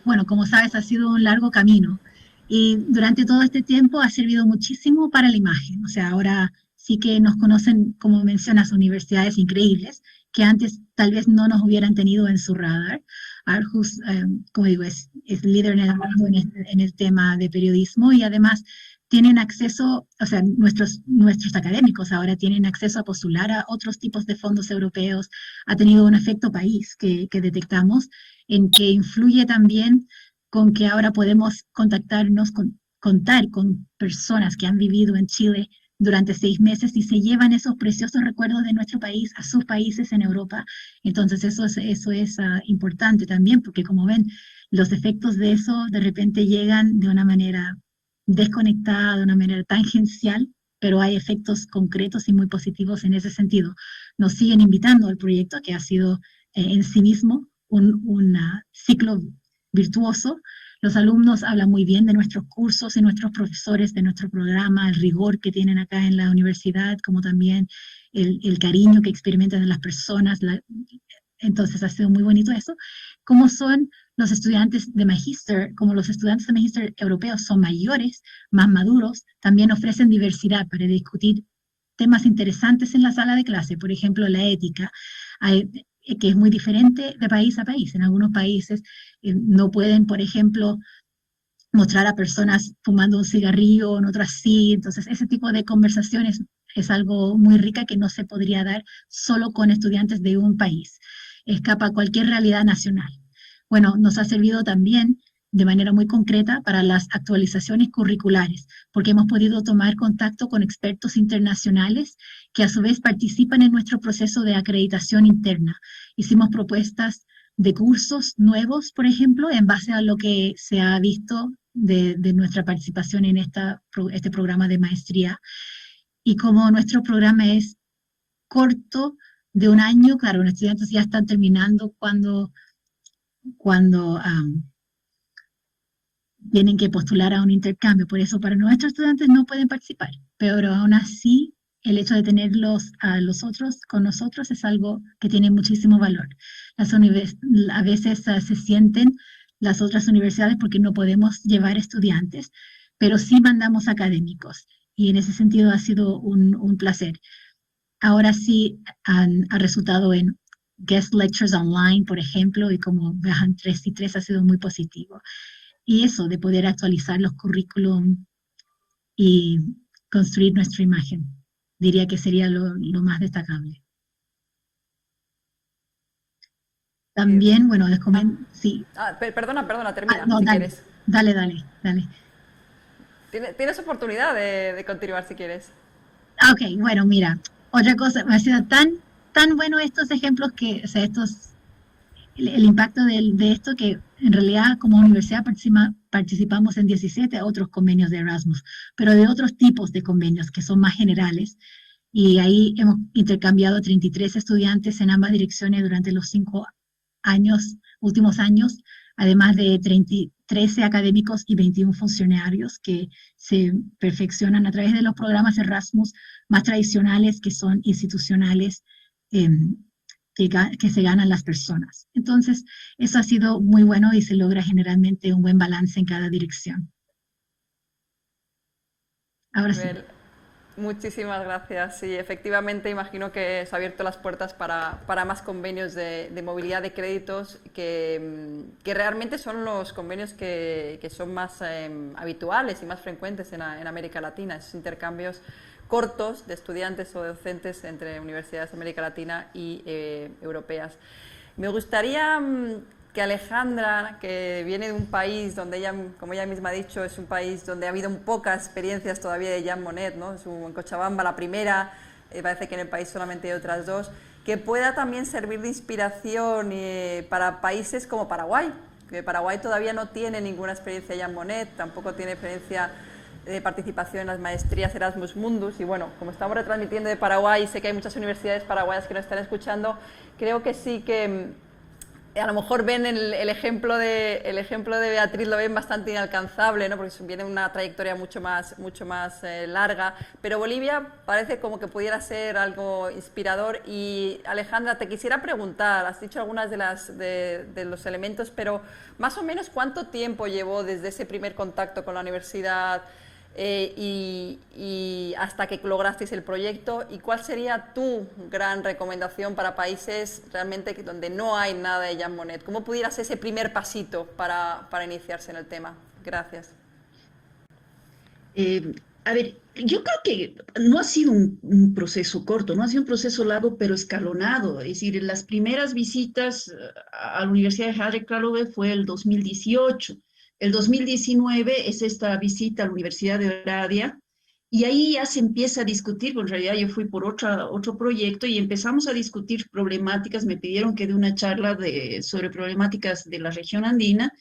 Bueno, como sabes, ha sido un largo camino y durante todo este tiempo ha servido muchísimo para la imagen. O sea, ahora sí que nos conocen, como mencionas, universidades increíbles que antes tal vez no nos hubieran tenido en su radar. Aarhus, como digo, es líder en el mundo en el tema de periodismo y además tienen acceso, o sea, nuestros académicos ahora tienen acceso a postular a otros tipos de fondos europeos. Ha tenido un efecto país que detectamos, en que influye también con que ahora podemos contar con personas que han vivido en Chile durante 6 meses y se llevan esos preciosos recuerdos de nuestro país a sus países en Europa. Entonces eso es importante también, porque como ven, los efectos de eso de repente llegan de una manera desconectada, de una manera tangencial, pero hay efectos concretos y muy positivos en ese sentido. Nos siguen invitando al proyecto, que ha sido en sí mismo un ciclo virtuoso. Los alumnos hablan muy bien de nuestros cursos y nuestros profesores, de nuestro programa, el rigor que tienen acá en la universidad, como también el cariño que experimentan en las personas. Entonces ha sido muy bonito eso. Como son los estudiantes de magíster, como los estudiantes de magíster europeos son mayores, más maduros, también ofrecen diversidad para discutir temas interesantes en la sala de clase. Por ejemplo, la ética, que es muy diferente de país a país. En algunos países no pueden, por ejemplo, mostrar a personas fumando un cigarrillo, en otras sí. Entonces, ese tipo de conversaciones es algo muy rica que no se podría dar solo con estudiantes de un país. Escapa a cualquier realidad nacional. Bueno, nos ha servido también de manera muy concreta para las actualizaciones curriculares, porque hemos podido tomar contacto con expertos internacionales que a su vez participan en nuestro proceso de acreditación interna. Hicimos propuestas de cursos nuevos, por ejemplo, en base a lo que se ha visto de nuestra participación en este programa de maestría. Y como nuestro programa es corto, de 1 año, claro, los estudiantes ya están terminando cuando tienen que postular a un intercambio. Por eso para nuestros estudiantes no pueden participar, pero aún así el hecho de tenerlos a los otros con nosotros es algo que tiene muchísimo valor. A veces se sienten las otras universidades porque no podemos llevar estudiantes, pero sí mandamos académicos y en ese sentido ha sido un placer. Ahora sí ha resultado en guest lectures online, por ejemplo, y como vean 3 y 3 ha sido muy positivo. Y eso de poder actualizar los currículum y construir nuestra imagen, diría que sería lo más destacable. También, bueno, les comento, sí. Perdona, termina, no, si dale, quieres. dale. Tienes oportunidad de continuar si quieres. Ok, bueno, mira, otra cosa, me ha sido tan bueno estos ejemplos que, o sea, el impacto de esto que en realidad como universidad participamos en 17 otros convenios de Erasmus, pero de otros tipos de convenios que son más generales. Y ahí hemos intercambiado 33 estudiantes en ambas direcciones durante los 5 últimos años, además de 13 académicos y 21 funcionarios que se perfeccionan a través de los programas Erasmus más tradicionales que son institucionales, que se ganan las personas. Entonces, eso ha sido muy bueno y se logra generalmente un buen balance en cada dirección. Ahora sí. Muchísimas gracias. Sí, efectivamente, imagino que se ha abierto las puertas para más convenios de movilidad de créditos, que realmente son los convenios que son más habituales y más frecuentes en América Latina, esos intercambios cortos de estudiantes o de docentes entre universidades de América Latina y europeas. Me gustaría que Alejandra, que viene de un país donde ella, como ella misma ha dicho, es un país donde ha habido pocas experiencias todavía de Jean Monnet, ¿no? En Cochabamba la primera, parece que en el país solamente hay otras dos, que pueda también servir de inspiración para países como Paraguay, que Paraguay todavía no tiene ninguna experiencia de Jean Monnet, tampoco tiene experiencia de participación en las maestrías Erasmus Mundus, y bueno, como estamos retransmitiendo de Paraguay y sé que hay muchas universidades paraguayas que nos están escuchando, creo que sí que a lo mejor ven el ejemplo de Beatriz, lo ven bastante inalcanzable, ¿no? Porque viene una trayectoria mucho más larga, pero Bolivia parece como que pudiera ser algo inspirador. Y Alejandra, te quisiera preguntar, has dicho algunas de los elementos, pero más o menos ¿cuánto tiempo llevó desde ese primer contacto con la universidad y hasta que lograsteis el proyecto? ¿Y cuál sería tu gran recomendación para países realmente donde no hay nada de Jean Monnet? ¿Cómo pudiera ser ese primer pasito para iniciarse en el tema? Gracias. A ver, yo creo que no ha sido un proceso corto, no ha sido un proceso largo, pero escalonado. Es decir, las primeras visitas a la Universidad de Harry Kralove fue el 2018. El 2019 es esta visita a la Universidad de Oradea, y ahí ya se empieza a discutir, porque en realidad yo fui por otro proyecto y empezamos a discutir problemáticas. Me pidieron que dé una charla sobre problemáticas de la región andina,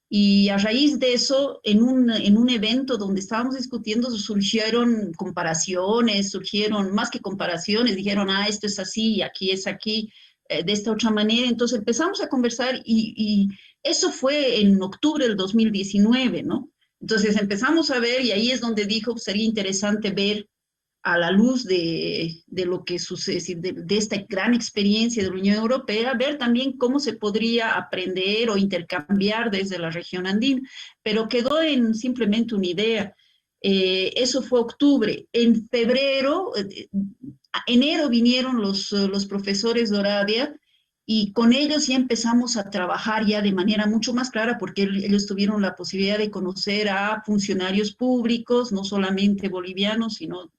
y a raíz de eso, en un evento donde estábamos discutiendo, surgieron comparaciones, surgieron más que comparaciones, dijeron, esto es así, aquí es aquí, de esta otra manera. Entonces empezamos a conversar y eso fue en octubre del 2019, ¿no? Entonces empezamos a ver, y ahí es donde dijo, sería interesante ver a la luz de lo que sucede, de esta gran experiencia de la Unión Europea, ver también cómo se podría aprender o intercambiar desde la región andina, pero quedó en simplemente una idea. Eso fue octubre. En febrero, enero vinieron los profesores de Oradea, y con ellos ya empezamos a trabajar ya de manera mucho más clara, porque ellos tuvieron la posibilidad de conocer a funcionarios públicos, no solamente bolivianos, sino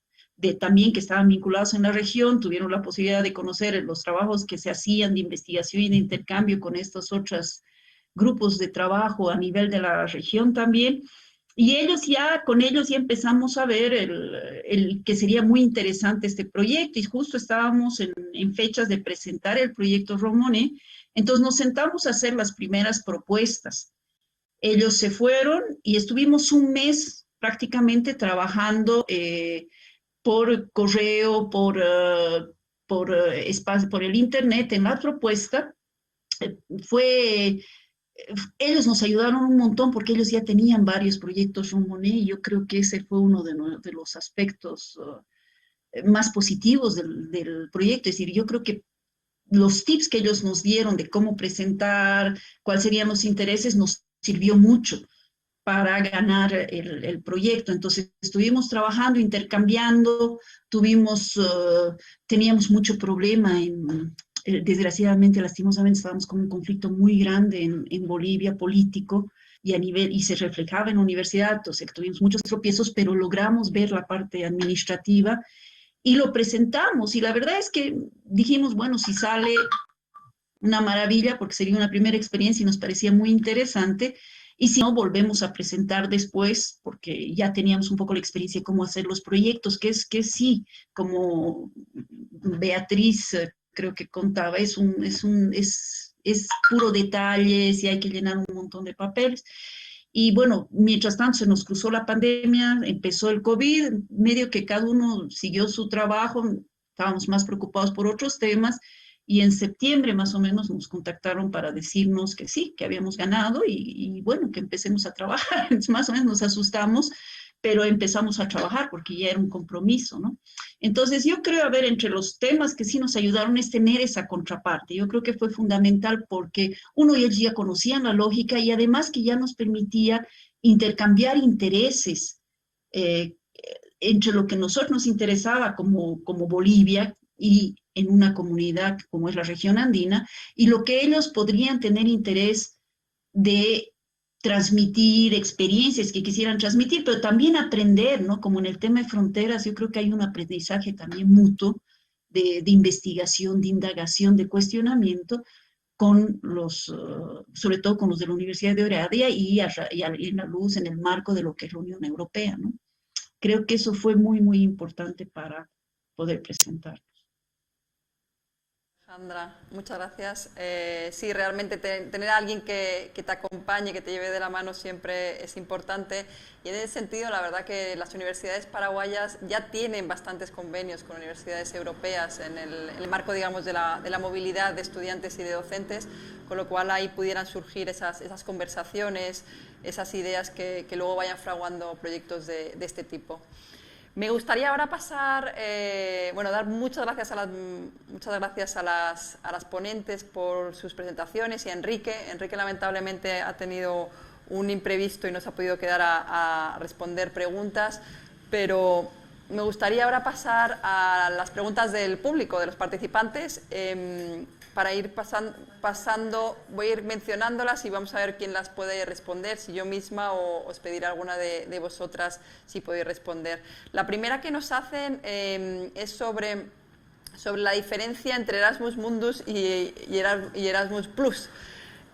también que estaban vinculados en la región, tuvieron la posibilidad de conocer los trabajos que se hacían de investigación y de intercambio con estos otros grupos de trabajo a nivel de la región también. Y con ellos ya empezamos a ver que sería muy interesante este proyecto, y justo estábamos en fechas de presentar el proyecto Jean Monnet. Entonces nos sentamos a hacer las primeras propuestas. Ellos se fueron y estuvimos un mes prácticamente trabajando por correo, por el internet en la propuesta. Ellos nos ayudaron un montón porque ellos ya tenían varios proyectos Jean Monnet, y yo creo que ese fue uno de los aspectos más positivos del proyecto. Es decir, yo creo que los tips que ellos nos dieron de cómo presentar, cuáles serían los intereses, nos sirvió mucho para ganar el proyecto. Entonces estuvimos trabajando, intercambiando, teníamos mucho problema desgraciadamente, lastimosamente, estábamos con un conflicto muy grande en Bolivia, político, y se reflejaba en la universidad, entonces tuvimos muchos tropiezos, pero logramos ver la parte administrativa y lo presentamos. Y la verdad es que dijimos, bueno, si sale una maravilla, porque sería una primera experiencia y nos parecía muy interesante, y si no, volvemos a presentar después, porque ya teníamos un poco la experiencia de cómo hacer los proyectos, que sí, como Beatriz creo que contaba, es puro detalles y hay que llenar un montón de papeles. Y bueno, mientras tanto se nos cruzó la pandemia, empezó el COVID, medio que cada uno siguió su trabajo, estábamos más preocupados por otros temas, y en septiembre más o menos nos contactaron para decirnos que sí, que habíamos ganado y bueno, que empecemos a trabajar. Entonces, más o menos nos asustamos, pero empezamos a trabajar porque ya era un compromiso, ¿no? Entonces yo creo, a ver, entre los temas que sí nos ayudaron es tener esa contraparte. Yo creo que fue fundamental porque uno y ellos ya conocían la lógica y además que ya nos permitía intercambiar intereses entre lo que a nosotros nos interesaba como Bolivia y en una comunidad como es la región andina, y lo que ellos podrían tener interés de transmitir, experiencias que quisieran transmitir, pero también aprender, ¿no? Como en el tema de fronteras, yo creo que hay un aprendizaje también mutuo de investigación, de indagación, de cuestionamiento con sobre todo con los de la Universidad de Oradea y en la luz, en el marco de lo que es la Unión Europea, ¿no? Creo que eso fue muy, muy importante para poder presentar. Alejandra, muchas gracias. Sí, realmente tener a alguien que te acompañe, que te lleve de la mano siempre es importante, y en ese sentido la verdad que las universidades paraguayas ya tienen bastantes convenios con universidades europeas en el marco, digamos, de la movilidad de estudiantes y de docentes, con lo cual ahí pudieran surgir esas conversaciones, esas ideas que luego vayan fraguando proyectos de este tipo. Me gustaría ahora pasar, dar muchas gracias a las ponentes por sus presentaciones y a Enrique. Enrique lamentablemente ha tenido un imprevisto y no se ha podido quedar a responder preguntas, pero me gustaría ahora pasar a las preguntas del público, de los participantes. Para ir pasando, voy a ir mencionándolas y vamos a ver quién las puede responder, si yo misma o os pediré alguna de vosotras si podéis responder. La primera que nos hacen es sobre la diferencia entre Erasmus Mundus y Erasmus Plus.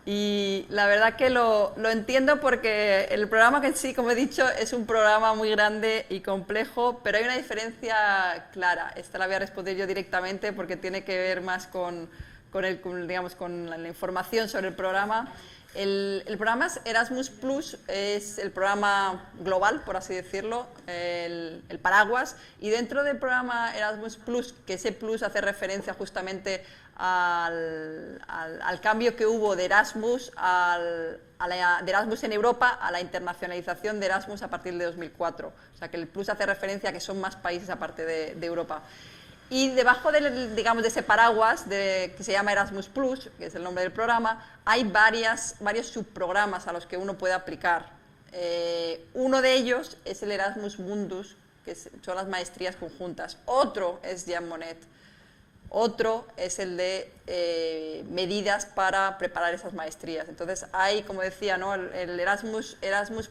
Y la verdad que lo entiendo porque el programa que en sí, como he dicho, es un programa muy grande y complejo, pero hay una diferencia clara. Esta la voy a responder yo directamente porque tiene que ver más con la información sobre el programa. El programa Erasmus Plus es el programa global, por así decirlo, el paraguas, y dentro del programa Erasmus Plus, que ese plus hace referencia justamente al cambio que hubo de Erasmus, de Erasmus en Europa a la internacionalización de Erasmus a partir de 2004. O sea que el plus hace referencia a que son más países aparte de Europa. Y debajo de ese paraguas que se llama Erasmus Plus, que es el nombre del programa, hay varios subprogramas a los que uno puede aplicar. Uno de ellos es el Erasmus Mundus, que son las maestrías conjuntas. Otro es Jean Monnet. Otro es el de medidas para preparar esas maestrías. Entonces hay, como decía, ¿no? el Erasmus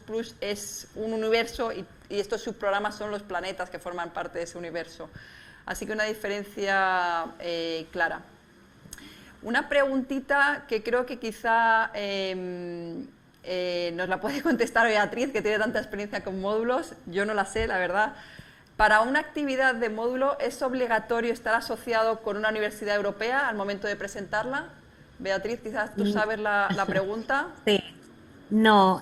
Plus es un universo y estos subprogramas son los planetas que forman parte de ese universo. Así que una diferencia clara. Una preguntita que creo que quizá nos la puede contestar Beatriz, que tiene tanta experiencia con módulos. Yo no la sé, la verdad. Para una actividad de módulo, ¿es obligatorio estar asociado con una universidad europea al momento de presentarla? Beatriz, quizás tú sabes la pregunta. Sí. No,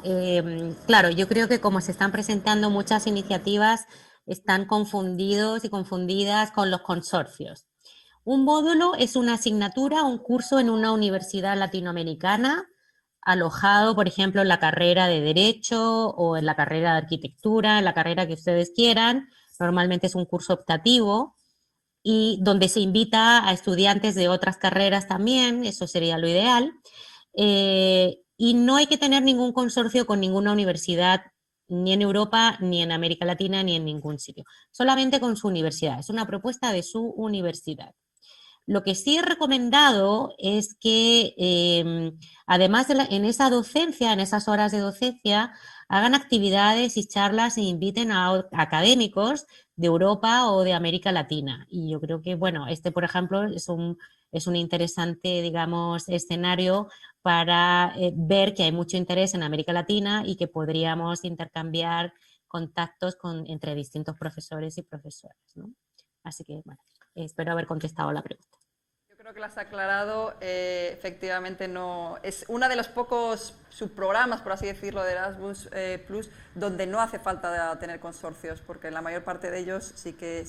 claro, yo creo que como se están presentando muchas iniciativas, están confundidos y confundidas con los consorcios. Un módulo es una asignatura, un curso en una universidad latinoamericana, alojado, por ejemplo, en la carrera de Derecho o en la carrera de Arquitectura, en la carrera que ustedes quieran. Normalmente es un curso optativo y donde se invita a estudiantes de otras carreras también, eso sería lo ideal. Y no hay que tener ningún consorcio con ninguna universidad, ni en Europa, ni en América Latina, ni en ningún sitio. Solamente con su universidad. Es una propuesta de su universidad. Lo que sí he recomendado es que, además en esa docencia, en esas horas de docencia, hagan actividades y charlas e inviten a académicos de Europa o de América Latina. Y yo creo que, bueno, por ejemplo, es un interesante, digamos, escenario para ver que hay mucho interés en América Latina y que podríamos intercambiar contactos entre distintos profesores y profesoras, ¿no? Así que, bueno, espero haber contestado la pregunta. Yo creo que lo has aclarado. Efectivamente, no es uno de los pocos subprogramas, por así decirlo, de Erasmus Plus, donde no hace falta tener consorcios, porque en la mayor parte de ellos sí que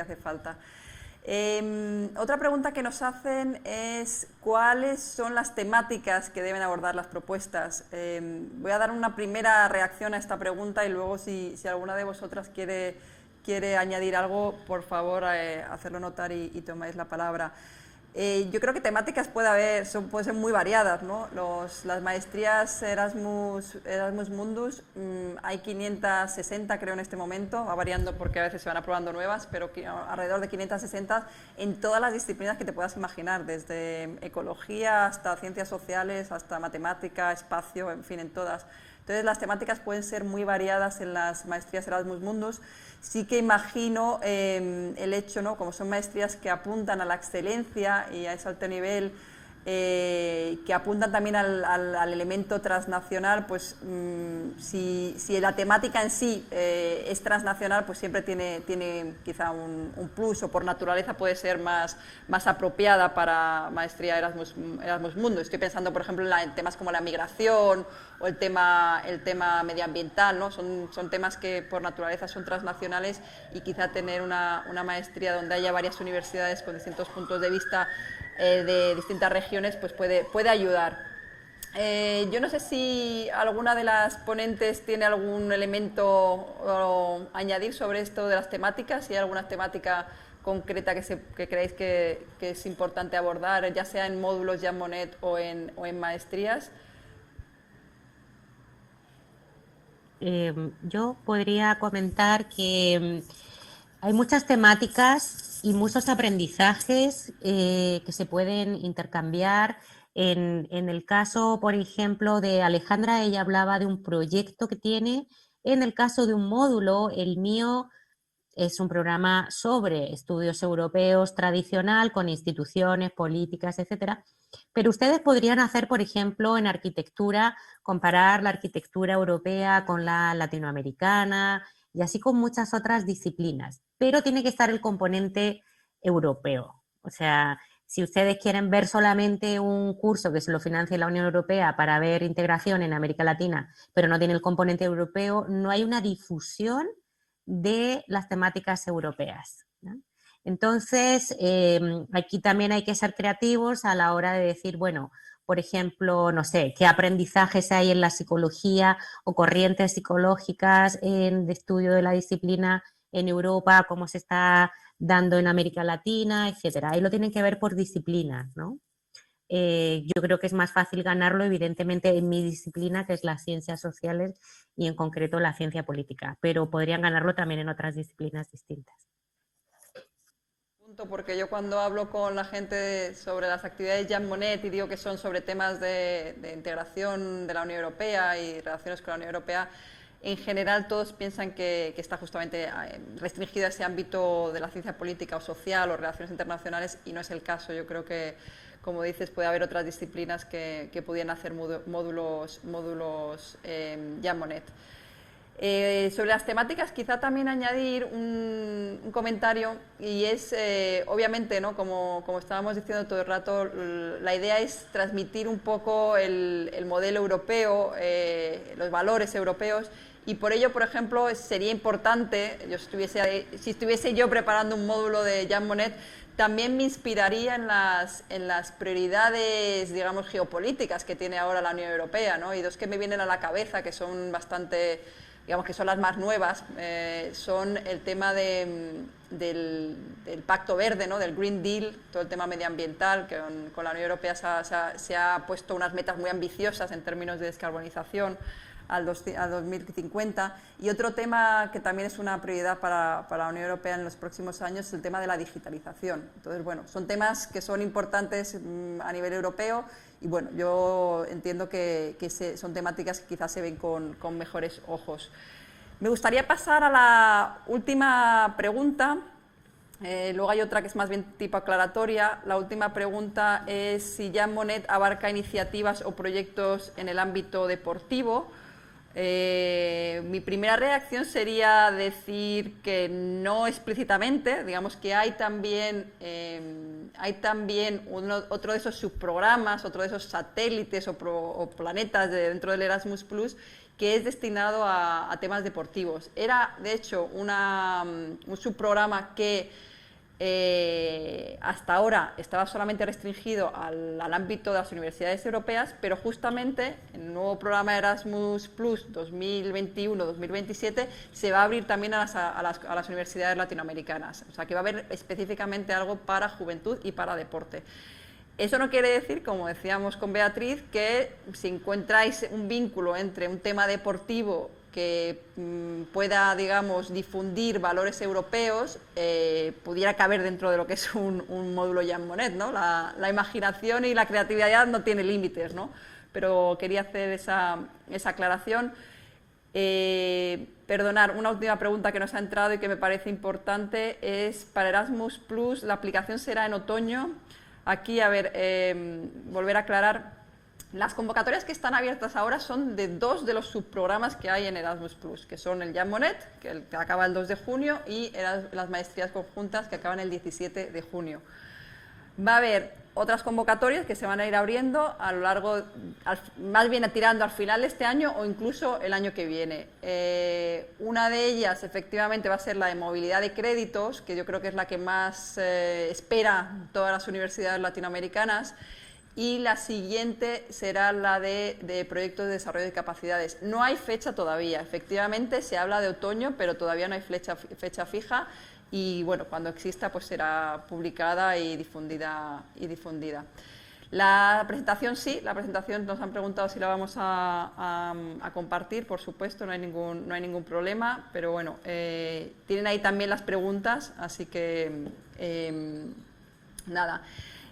hace falta. Otra pregunta que nos hacen es ¿cuáles son las temáticas que deben abordar las propuestas? Voy a dar una primera reacción a esta pregunta y luego si alguna de vosotras quiere añadir algo, por favor, hacerlo notar y tomáis la palabra. Yo creo que temáticas pueden ser muy variadas, ¿no? Las maestrías Erasmus Mundus, hay 560 creo en este momento, va variando porque a veces se van aprobando nuevas, pero alrededor de 560 en todas las disciplinas que te puedas imaginar, desde ecología hasta ciencias sociales, hasta matemática, espacio, en fin, en todas. Entonces las temáticas pueden ser muy variadas en las maestrías Erasmus Mundus. Sí que imagino el hecho, ¿no? Como son maestrías que apuntan a la excelencia y a ese alto nivel, que apuntan también al elemento transnacional, pues si la temática en sí es transnacional, pues siempre tiene quizá un plus, o por naturaleza puede ser más apropiada para maestría Erasmus Mundus. Estoy pensando, por ejemplo, en temas como la migración o el tema medioambiental, ¿no? Son temas que por naturaleza son transnacionales, y quizá tener una maestría donde haya varias universidades con distintos puntos de vista de distintas regiones, pues puede ayudar. Yo no sé si alguna de las ponentes tiene algún elemento o añadir sobre esto de las temáticas, si hay alguna temática concreta que creéis que es importante abordar, ya sea en módulos Jean Monnet o en maestrías. Yo podría comentar que hay muchas temáticas y muchos aprendizajes que se pueden intercambiar. En el caso, por ejemplo, de Alejandra, ella hablaba de un proyecto que tiene. En el caso de un módulo, el mío es un programa sobre estudios europeos tradicional, con instituciones, políticas, etcétera. Pero ustedes podrían hacer, por ejemplo, en arquitectura, comparar la arquitectura europea con la latinoamericana, y así con muchas otras disciplinas. Pero tiene que estar el componente europeo. O sea, si ustedes quieren ver solamente un curso que se lo financie la Unión Europea para ver integración en América Latina, pero no tiene el componente europeo, no hay una difusión de las temáticas europeas, ¿no? Entonces, aquí también hay que ser creativos a la hora de decir, bueno, por ejemplo, no sé, qué aprendizajes hay en la psicología o corrientes psicológicas de estudio de la disciplina en Europa, cómo se está dando en América Latina, etcétera. Ahí lo tienen que ver por disciplinas, ¿no? Yo creo que es más fácil ganarlo, evidentemente, en mi disciplina, que es las ciencias sociales y en concreto la ciencia política, pero podrían ganarlo también en otras disciplinas distintas. Porque yo cuando hablo con la gente sobre las actividades Jean Monnet y digo que son sobre temas de integración de la Unión Europea y relaciones con la Unión Europea, en general todos piensan que está justamente restringido a ese ámbito de la ciencia política o social o relaciones internacionales, y no es el caso. Yo creo que, como dices, puede haber otras disciplinas que pudieran hacer módulos Jean Monnet. Sobre las temáticas, quizá también añadir un comentario, y es, obviamente, ¿no? Como estábamos diciendo todo el rato, la idea es transmitir un poco el modelo europeo, los valores europeos, y por ello, por ejemplo, sería importante, si estuviese yo preparando un módulo de Jean Monnet, también me inspiraría en las prioridades, digamos, geopolíticas que tiene ahora la Unión Europea, ¿no? Y dos que me vienen a la cabeza, que son bastante digamos que son las más nuevas, son el tema del Pacto Verde, ¿no? Del Green Deal, todo el tema medioambiental, que con la Unión Europea se ha puesto unas metas muy ambiciosas en términos de descarbonización al 2050. Y otro tema que también es una prioridad para la Unión Europea en los próximos años es el tema de la digitalización. Entonces, bueno, son temas que son importantes a nivel europeo y, bueno, yo entiendo que son temáticas que quizás se ven con mejores ojos. Me gustaría pasar a la última pregunta. Luego hay otra que es más bien tipo aclaratoria. La última pregunta es si Jean Monnet abarca iniciativas o proyectos en el ámbito deportivo. Mi primera reacción sería decir que no explícitamente, digamos que hay también otro de esos subprogramas, otro de esos satélites o planetas dentro del Erasmus+, que es destinado a temas deportivos. Era, de hecho, un subprograma que hasta ahora estaba solamente restringido al ámbito de las universidades europeas, pero justamente en el nuevo programa Erasmus Plus 2021-2027 se va a abrir también a las universidades latinoamericanas. O sea, que va a haber específicamente algo para juventud y para deporte. Eso no quiere decir, como decíamos con Beatriz, que si encontráis un vínculo entre un tema deportivo que pueda, digamos, difundir valores europeos, pudiera caber dentro de lo que es un módulo Jean Monnet, ¿no? La imaginación y la creatividad no tiene límites, ¿no? Pero quería hacer esa aclaración. Perdonar, una última pregunta que nos ha entrado y que me parece importante es, para Erasmus Plus, ¿la aplicación será en otoño? Aquí, a ver, volver a aclarar. Las convocatorias que están abiertas ahora son de 2 de los subprogramas que hay en Erasmus+, que son el Jean Monnet, que acaba el 2 de junio, y las maestrías conjuntas, que acaban el 17 de junio. Va a haber otras convocatorias que se van a ir abriendo a lo largo, más bien tirando al final de este año o incluso el año que viene. Una de ellas, efectivamente, va a ser la de movilidad de créditos, que yo creo que es la que más espera todas las universidades latinoamericanas, y la siguiente será la de proyectos de desarrollo de capacidades. No hay fecha todavía, efectivamente se habla de otoño, pero todavía no hay fecha fija y, bueno, cuando exista pues será publicada y difundida. La presentación sí, la presentación nos han preguntado si la vamos a compartir, por supuesto, no hay ningún problema, pero bueno, tienen ahí también las preguntas, así que nada.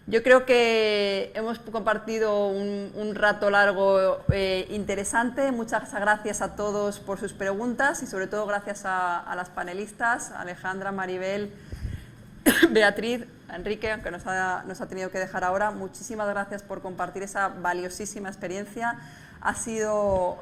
Yo creo que hemos compartido un rato largo interesante. Muchas gracias a todos por sus preguntas y sobre todo gracias a las panelistas, Alejandra, Maribel, Beatriz, Enrique, aunque nos ha tenido que dejar ahora. Muchísimas gracias por compartir esa valiosísima experiencia. Ha sido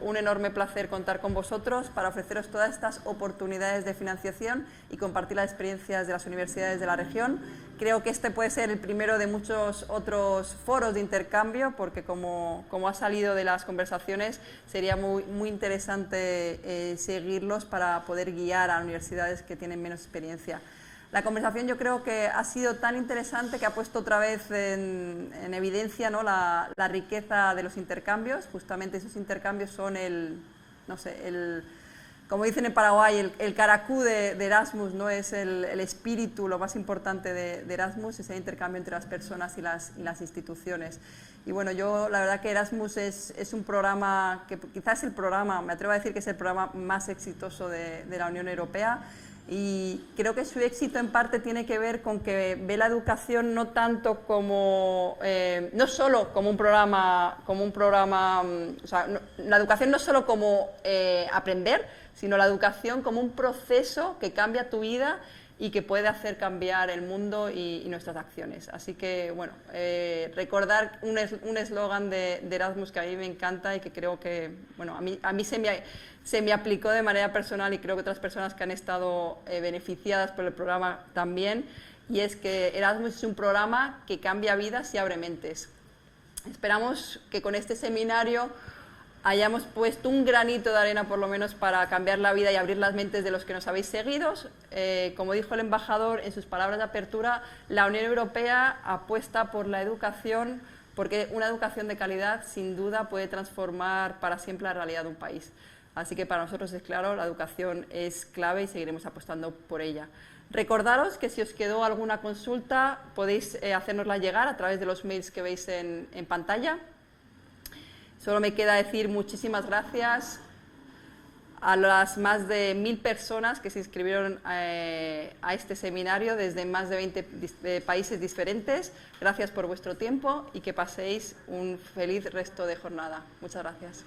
un enorme placer contar con vosotros para ofreceros todas estas oportunidades de financiación y compartir las experiencias de las universidades de la región. Creo que este puede ser el primero de muchos otros foros de intercambio, porque como ha salido de las conversaciones, sería muy interesante seguirlos para poder guiar a universidades que tienen menos experiencia. La conversación yo creo que ha sido tan interesante que ha puesto otra vez en evidencia, ¿no?, la riqueza de los intercambios. Justamente esos intercambios son como dicen en Paraguay, el caracú de Erasmus, ¿no? Es el espíritu, lo más importante de Erasmus, es el intercambio entre las personas y las instituciones. Y bueno, yo la verdad que Erasmus es un programa que quizás es el programa, me atrevo a decir que es el programa más exitoso de la Unión Europea. Y creo que su éxito en parte tiene que ver con que ve la educación no tanto como, no solo como un programa, o sea, la educación no solo como aprender, sino la educación como un proceso que cambia tu vida y que puede hacer cambiar el mundo y nuestras acciones. Así que, bueno, recordar un eslogan de Erasmus que a mí me encanta y que creo que, bueno, a mí se me aplicó de manera personal y creo que otras personas que han estado beneficiadas por el programa también, y es que Erasmus es un programa que cambia vidas y abre mentes. Esperamos que con este seminario hayamos puesto un granito de arena por lo menos para cambiar la vida y abrir las mentes de los que nos habéis seguido. Como dijo el embajador en sus palabras de apertura, la Unión Europea apuesta por la educación, porque una educación de calidad sin duda puede transformar para siempre la realidad de un país. Así que para nosotros es claro, la educación es clave y seguiremos apostando por ella. Recordaros que si os quedó alguna consulta podéis hacérnosla llegar a través de los mails que veis en pantalla. Solo me queda decir muchísimas gracias a las más de 1000 personas que se inscribieron a este seminario desde más de 20 países diferentes. Gracias por vuestro tiempo y que paséis un feliz resto de jornada. Muchas gracias.